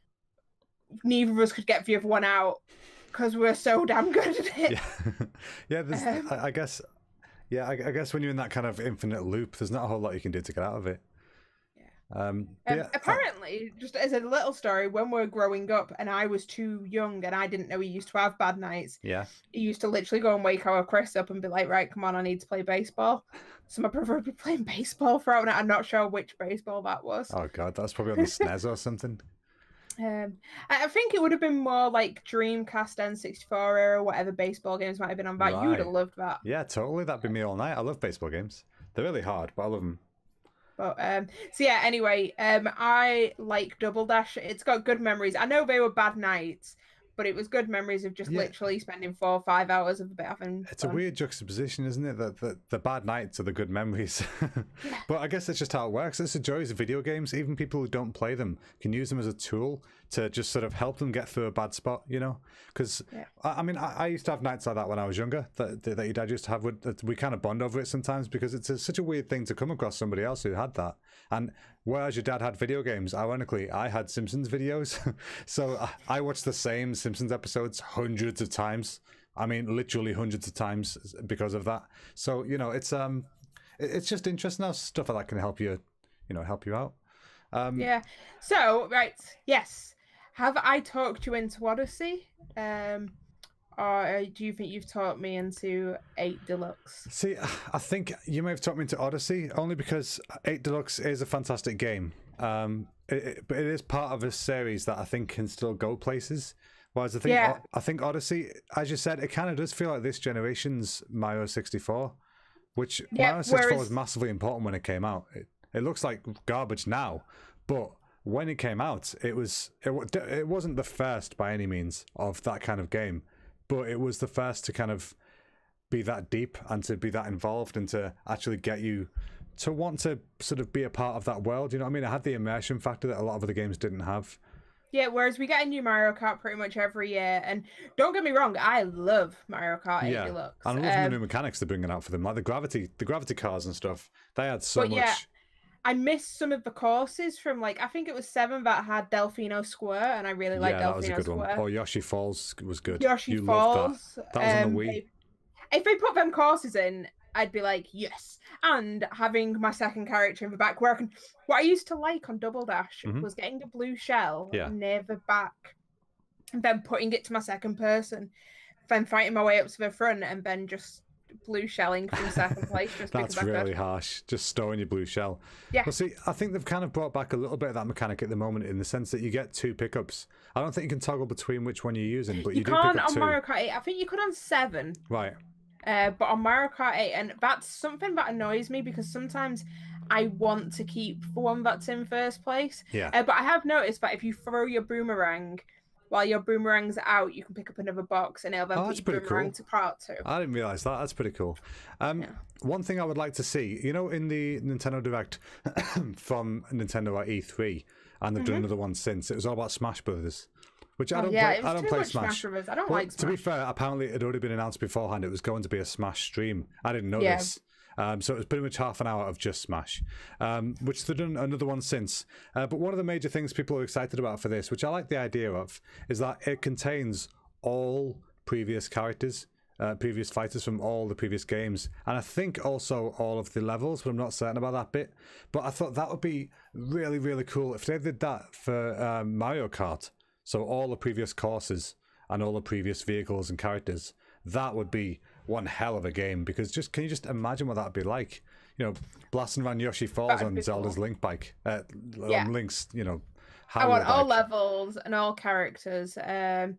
neither of us could get the other one out because we were so damn good at it. Yeah. Yeah. I guess. Yeah. I guess when you're in that kind of infinite loop, there's not a whole lot you can do to get out of it. Apparently, just as a little story, when we were growing up and I was too young and I didn't know he used to have bad nights, he used to literally go and wake our Chris up and be like, right, come on, I need to play baseball. So my brother would be playing baseball throughout the night. I'm not sure which baseball that was. Oh god, that's probably on the SNES or something. I think it would have been more like Dreamcast N64 era, whatever baseball games might have been on that. Right. You would have loved that. Yeah, totally. That'd be me all night. I love baseball games. They're really hard, but I love them. But so yeah, anyway, I like Double Dash. It's got good memories. I know they were bad nights, but it was good memories of just literally spending 4 or 5 hours of a bit having It's fun. a weird juxtaposition, isn't it? That the bad nights are the good memories. But I guess that's just how it works. It's the joys of video games. Even people who don't play them can use them as a tool to just sort of help them get through a bad spot, you know? Because, I mean, I used to have nights like that when I was younger, that your dad used to have. We kind of bond over it sometimes because it's such a weird thing to come across somebody else who had that. And whereas your dad had video games, ironically, I had Simpsons videos. So I watched the same Simpsons episodes hundreds of times. I mean, literally hundreds of times because of that. So, you know, it's just interesting how stuff like that can help you, help you out. Yeah. So, right. Yes. Have I talked you into Odyssey? Or do you think you've talked me into 8 Deluxe? See, I think you may have talked me into Odyssey only because 8 Deluxe is a fantastic game. But it is part of a series that I think can still go places. Whereas I think Odyssey, as you said, it kind of does feel like this generation's Mario 64, which Mario 64 was massively important when it came out. It looks like garbage now, but when it came out, it wasn't the first by any means of that kind of game, but it was the first to kind of be that deep and to be that involved and to actually get you to want to sort of be a part of that world. You know what I mean? It had the immersion factor that a lot of other games didn't have. Yeah, whereas we get a new Mario Kart pretty much every year, and don't get me wrong, I love Mario Kart 8 Deluxe. And I love the new mechanics they're bringing out for them, like the gravity cars and stuff. They had so much. Yeah, I missed some of the courses from I think it was 7 that had Delfino Square, and I really liked Delfino Square. Yeah, that was a good one. Or Yoshi Falls was good. Yoshi Falls. That was on the Wii. If they put them courses in, I'd be like, yes. And having my second character in the back, what I used to like on Double Dash was getting the blue shell near the back, and then putting it to my second person, then fighting my way up to the front, and then just blue shelling from second place. Just That's really harsh. Just storing your blue shell. Yeah. Well, see, I think they've kind of brought back a little bit of that mechanic at the moment in the sense that you get 2 pickups. I don't think you can toggle between which one you're using, but you do pick up 2. You can't on Mario Kart 8. I think you could on 7. Right. But on Mario Kart 8, and that's something that annoys me because sometimes I want to keep the one that's in first place. Yeah. But I have noticed that if you throw your boomerang, while your boomerang's out, you can pick up another box and it'll then put your boomerang to part 2. I didn't realise that. That's pretty cool. One thing I would like to see, in the Nintendo Direct from Nintendo at E3, and they've done another one since, it was all about Smash Brothers. which I don't yeah, play. it was I don't too play much Smash. Brothers. I don't Well, like to be Smash. fair, apparently it had already been announced beforehand. It was going to be a Smash stream. I didn't know this. So it was pretty much half an hour of just Smash, which they've done another one since. But one of the major things people are excited about for this, which I like the idea of, is that it contains all previous characters, previous fighters from all the previous games, and I think also all of the levels, but I'm not certain about that bit. But I thought that would be really, really cool if they did that for Mario Kart. So all the previous courses and all the previous vehicles and characters. That would be one hell of a game, because can you just imagine what that would be like? You know, blasting around Yoshi Falls on Zelda's cool. Link bike, Link's, I want all levels and all characters, and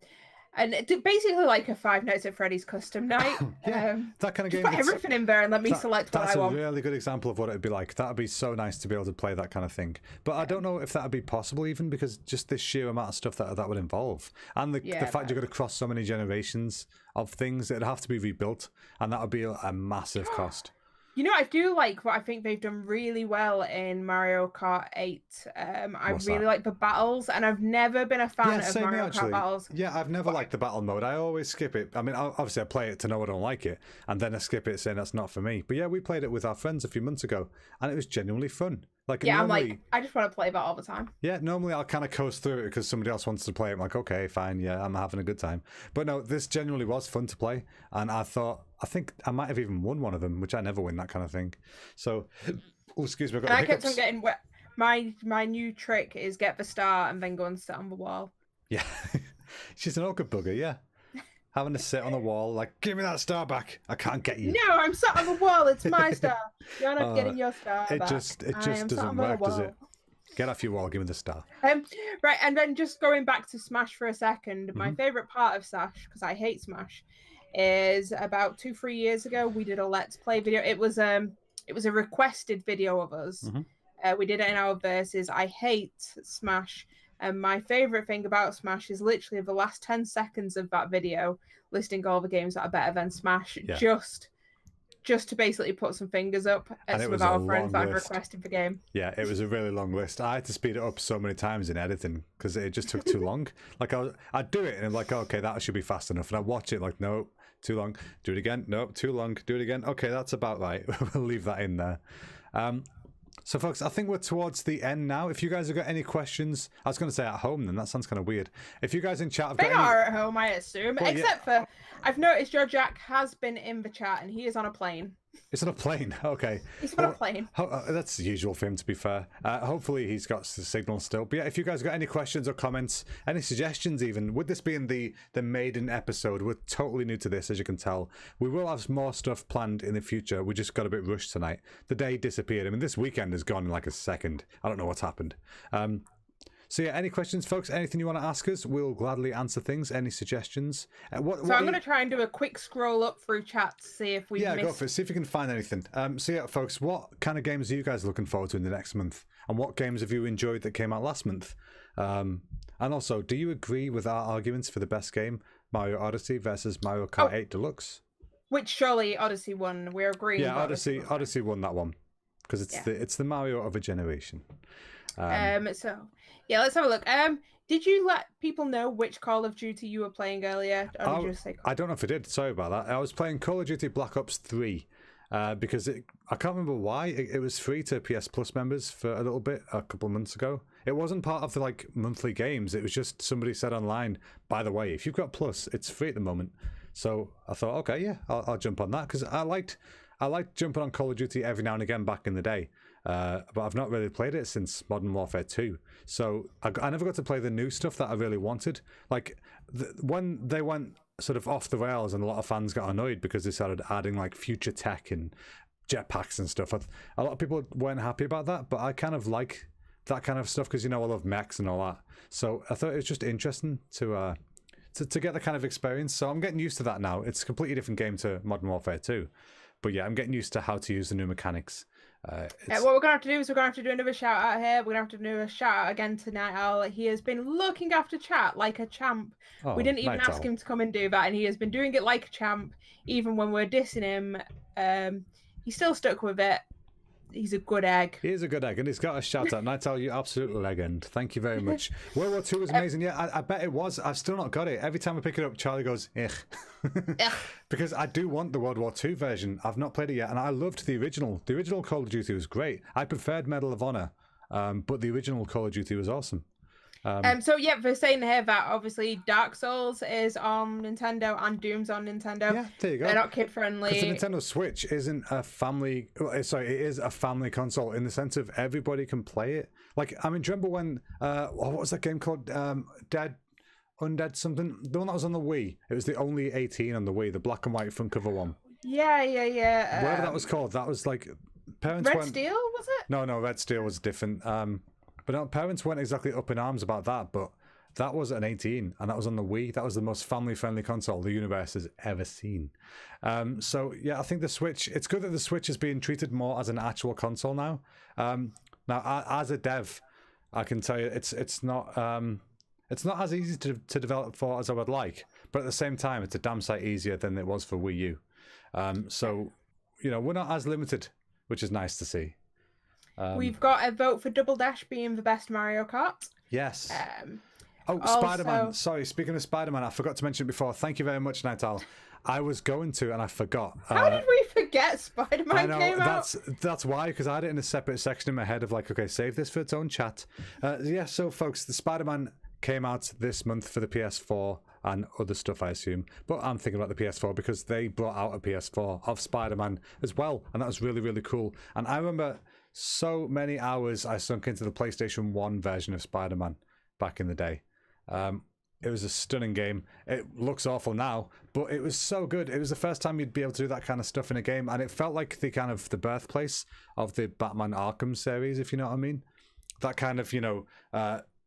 basically like a Five Nights at Freddy's custom night. That kind of game. Put everything in there and let me select what I want. That's a really good example of what it'd be like. That'd be so nice to be able to play that kind of thing. But I don't know if that'd be possible, even because just the sheer amount of stuff that would involve, and the fact you're going to cross so many generations of things, it'd have to be rebuilt, and that would be a massive cost. You know, I do like what I think they've done really well in Mario Kart 8. I really like the battles, and I've never been a fan of Mario Kart battles. Yeah, I've never liked the battle mode. I always skip it. I mean, obviously I play it to know I don't like it, and then I skip it saying that's not for me. But yeah, we played it with our friends a few months ago, and it was genuinely fun. Like, yeah, normally, I'm like, I just want to play that all the time. Yeah, normally I'll kind of coast through it because somebody else wants to play it. I'm like, okay, fine, yeah, I'm having a good time. But no, this genuinely was fun to play, and I think I might have even won one of them, which I never win that kind of thing. So, excuse me, I've got I kept on getting my new trick is get the star and then go and sit on the wall. Yeah, she's an awkward bugger, yeah. Having to sit on the wall, like, give me that star back. I can't get you. No, I'm sat on the wall. It's my star. You're not getting your star back. It just doesn't work, does it? Get off your wall. Give me the star. Right, and then just going back to Smash for a second. My favorite part of Smash, because I hate Smash, is about 2-3 years ago we did a Let's Play video. It was a requested video of us. We did it in our verses. I hate Smash. And my favorite thing about Smash is literally the last 10 seconds of that video listing all the games that are better than Smash, just to basically put some fingers up at some of our friends that have requested the game. Yeah, it was a really long list. I had to speed it up so many times in editing because it just took too long. Like I'd do it and I'm like, okay, that should be fast enough. And I'd watch it like, no, too long. Do it again. No, too long. Do it again. Okay, that's about right. We'll leave that in there. So, folks, I think we're towards the end now. If you guys have got any questions, I was going to say at home, then that sounds kind of weird. If you guys in chat have got they are at home, I assume. Well, except for, I've noticed your Jack has been in the chat and he is on a plane. It's on a plane, okay. He's on a plane. That's the usual for him, to be fair. Hopefully he's got the signal still. But yeah, if you guys got any questions or comments, any suggestions even, with this being the maiden episode, we're totally new to this, as you can tell. We will have more stuff planned in the future. We just got a bit rushed tonight. The day disappeared. I mean, this weekend has gone in like a second. I don't know what's happened. So yeah, any questions, folks? Anything you want to ask us? We'll gladly answer things. Any suggestions? I'm going to try and do a quick scroll up through chat to see if we go for it. See if you can find anything. So yeah, folks, what kind of games are you guys looking forward to in the next month? And what games have you enjoyed that came out last month? And also, do you agree with our arguments for the best game, Mario Odyssey versus Mario Kart 8 Deluxe? Which surely Odyssey won. We're agreeing. Yeah, Odyssey won that one because it's the Mario of a generation. So yeah, let's have a look. Did you let people know which Call of Duty you were playing earlier? Or did you just say I don't know if I did. Sorry about that. I was playing Call of Duty Black Ops 3 because I can't remember why. It was free to PS Plus members for a little bit a couple of months ago. It wasn't part of the monthly games. It was just somebody said online, by the way, if you've got Plus, it's free at the moment. So I thought, okay, yeah, I'll jump on that because I liked jumping on Call of Duty every now and again back in the day. But I've not really played it since Modern Warfare 2. So I never got to play the new stuff that I really wanted. Like when they went sort of off the rails and a lot of fans got annoyed because they started adding future tech and jetpacks and stuff. A lot of people weren't happy about that, but I kind of like that kind of stuff because, I love mechs and all that. So I thought it was just interesting to get the kind of experience. So I'm getting used to that now. It's a completely different game to Modern Warfare 2. But yeah, I'm getting used to how to use the new mechanics. What we're going to have to do is we're going to have to do another shout out here. We're going to have to do a shout out again to Night Owl. He has been looking after chat like a champ. We didn't even ask him to come and do that, and he has been doing it like a champ. Even when we're dissing him, he's still stuck with it. he's a good egg. He is a good egg, and he's got a shout out. And I tell you, absolute legend. Thank you very much. World War II was amazing. Yeah, I bet it was. I've still not got it. Every time I pick it up, Charlie goes, "Ugh," because I do want the World War II version. I've not played it yet, and I loved the original. The original Call of Duty was great. I preferred Medal of Honor, but the original Call of Duty was awesome. So yeah, we're saying here that obviously Dark Souls is on Nintendo and Doom's on Nintendo. Yeah, there you go. They're not kid friendly. Because the Nintendo Switch isn't a family. Sorry, it is a family console in the sense of everybody can play it. Like, I mean, do you remember when? What was that game called? Undead something. The one that was on the Wii. It was the only 18 on the Wii, the black and white front cover one. Yeah. Whatever that was called. That was like parents. Red Steel, was it? No, Red Steel was different. But no, parents weren't exactly up in arms about that, but that was an 18, and that was on the Wii. That was the most family-friendly console the universe has ever seen. So, yeah, I think the Switch, it's good that the Switch is being treated more as an actual console now. Now, as a dev, I can tell you it's not as easy to develop for as I would like, but at the same time, it's a damn sight easier than it was for Wii U. So, you know, we're not as limited, which is nice to see. We've got a vote for Double Dash being the best Mario Kart. Yes. Also... Spider-Man. Sorry, speaking of Spider-Man, I forgot to mention it before. Thank you very much, Nightal. I was going to, and I forgot. How did we forget Spider-Man came out? That's why, because I had it in a separate section in my head of like, okay, save this for its own chat. Yeah, so folks, the Spider-Man came out this month for the PS4 and other stuff, I assume. But I'm thinking about the PS4 because they brought out a PS4 of Spider-Man as well, and that was really, really cool. And I remember so many hours I sunk into the PlayStation 1 version of Spider-Man back in the day. It was a stunning game. It looks awful now, but it was so good. It was the first time you'd be able to do that kind of stuff in a game, and it felt like the birthplace of the Batman Arkham series, if you know what I mean. That kind of, you know,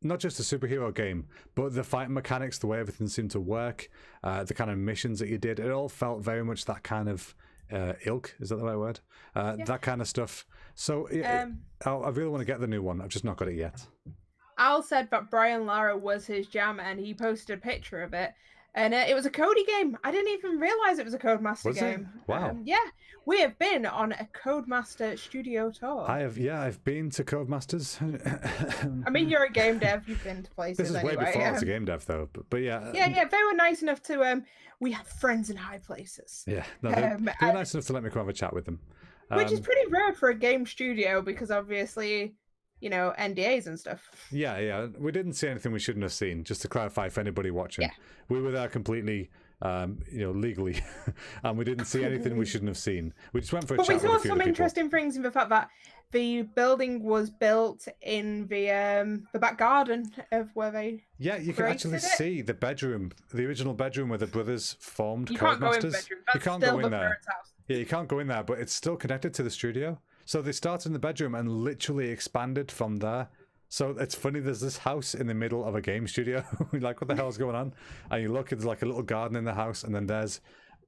not just a superhero game, but the fight mechanics, the way everything seemed to work, the kind of missions that you did, it all felt very much that kind of ilk, is that the right word? That kind of stuff. So I really want to get the new one. I've just not got it yet. Al said that Brian Lara was his jam, and he posted a picture of it. And it was a Cody game. I didn't even realize it was a Codemaster game. Wow. Yeah, we have been on a Codemaster studio tour. I've been to Codemasters. I mean, you're a game dev. You've been to places. This is anyway. way before I was a game dev, though. But yeah. Yeah. They were nice enough to. We have friends in high places. Yeah, no, they were nice enough to let me come have a chat with them. Which is pretty rare for a game studio because obviously, you know, NDAs and stuff. Yeah. We didn't see anything we shouldn't have seen, just to clarify for anybody watching. Yeah. We were there completely, legally, and we didn't see anything we shouldn't have seen. We just went for a chat with a few But we saw some interesting things in the fact that the building was built in the back garden of where they you can actually see the bedroom, the original bedroom where the brothers formed Codemasters. You can't go in the bedroom. That's you can't still go in the there. parents' house. Yeah, you can't go in there, but it's still connected to the studio. So they started in the bedroom and literally expanded from there. So it's funny, there's this house in the middle of a game studio. You're like, what the hell's going on? And you look, it's like a little garden in the house, and then there's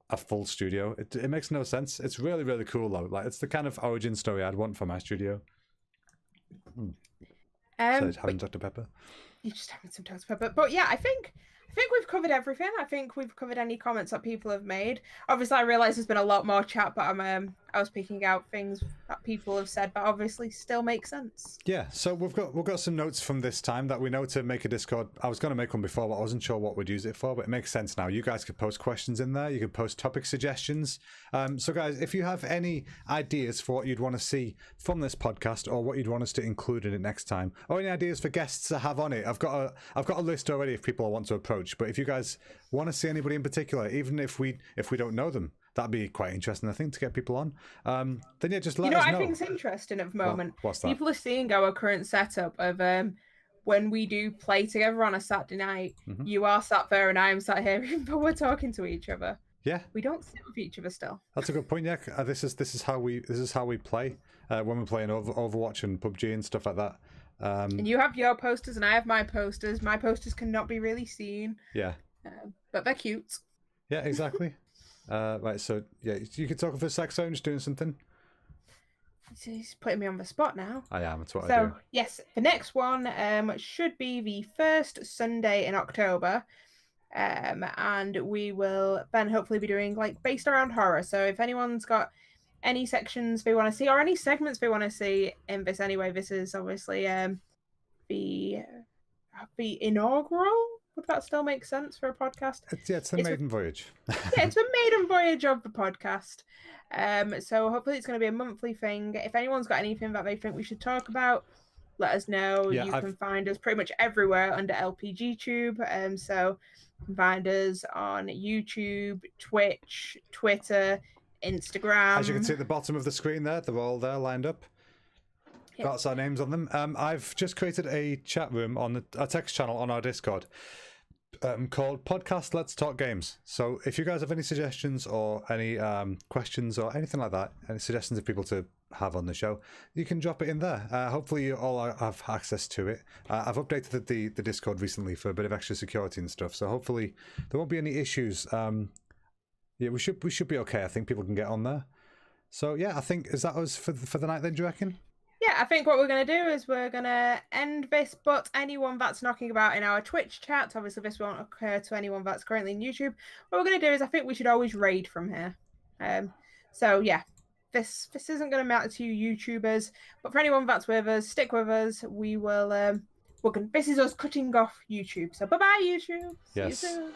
a full studio. It makes no sense. It's really, really cool, though. Like, it's the kind of origin story I'd want for my studio. So having Dr. Pepper. You're just having some Dr. Pepper. But yeah, I think we've covered everything. I think we've covered any comments that people have made. Obviously, I realise there's been a lot more chat, but I was picking out things that people have said, but obviously still make sense. Yeah, so we've got some notes from this time that we know to make a Discord. I was going to make one before, but I wasn't sure what we'd use it for, but it makes sense now. You guys could post questions in there. You could post topic suggestions. So guys, if you have any ideas for what you'd want to see from this podcast or what you'd want us to include in it next time, or any ideas for guests to have on it, I've got a list already of people I want to approach. But if you guys want to see anybody in particular, even if we don't know them, that'd be quite interesting, I think, to get people on. Then yeah, just let us know. I think it's interesting at the moment. What's that? People are seeing our current setup of when we do play together on a Saturday night. Mm-hmm. You are sat there and I am sat here, but we're talking to each other. Yeah, we don't sit with each other still. That's a good point. Yeah, this is how we play when we're playing Overwatch and PUBG and stuff like that. And you have your posters and I have my posters. My posters cannot be really seen. Yeah, but they're cute. Yeah, exactly. Right, so yeah, you could talk for a sec. So I'm just doing something. He's putting me on the spot now. I am. That's what I do. So yes, the next one should be the first Sunday in October, and we will then hopefully be doing like based around horror. So if anyone's got any sections they want to see or any segments they want to see in this anyway. This is obviously the inaugural. Would that still make sense for a podcast? It's the maiden voyage. Yeah, it's the maiden voyage of the podcast. So hopefully it's going to be a monthly thing. If anyone's got anything that they think we should talk about, let us know. You can find us pretty much everywhere under LPGTube. So you can find us on YouTube, Twitch, Twitter, Instagram. As you can see at the bottom of the screen there, they're all there lined up. Yep. Got our names on them. I've just created a chat room on a text channel on our Discord called Podcast Let's Talk Games. So if you guys have any suggestions or any questions or anything like that, any suggestions of people to have on the show, you can drop it in there. Hopefully you all have access to it. I've updated the Discord recently for a bit of extra security and stuff, so hopefully there won't be any issues. Yeah, we should be okay. I think people can get on there. So yeah, I think, is that us for the night then, do you reckon? Yeah, I think what we're going to do is we're going to end this, but anyone that's knocking about in our Twitch chat, obviously this won't occur to anyone that's currently in YouTube, what we're going to do is I think we should always raid from here. So yeah, this isn't going to matter to you YouTubers, but for anyone that's with us, stick with us. We will, this is us cutting off YouTube. So bye-bye YouTube. Yes. See you soon.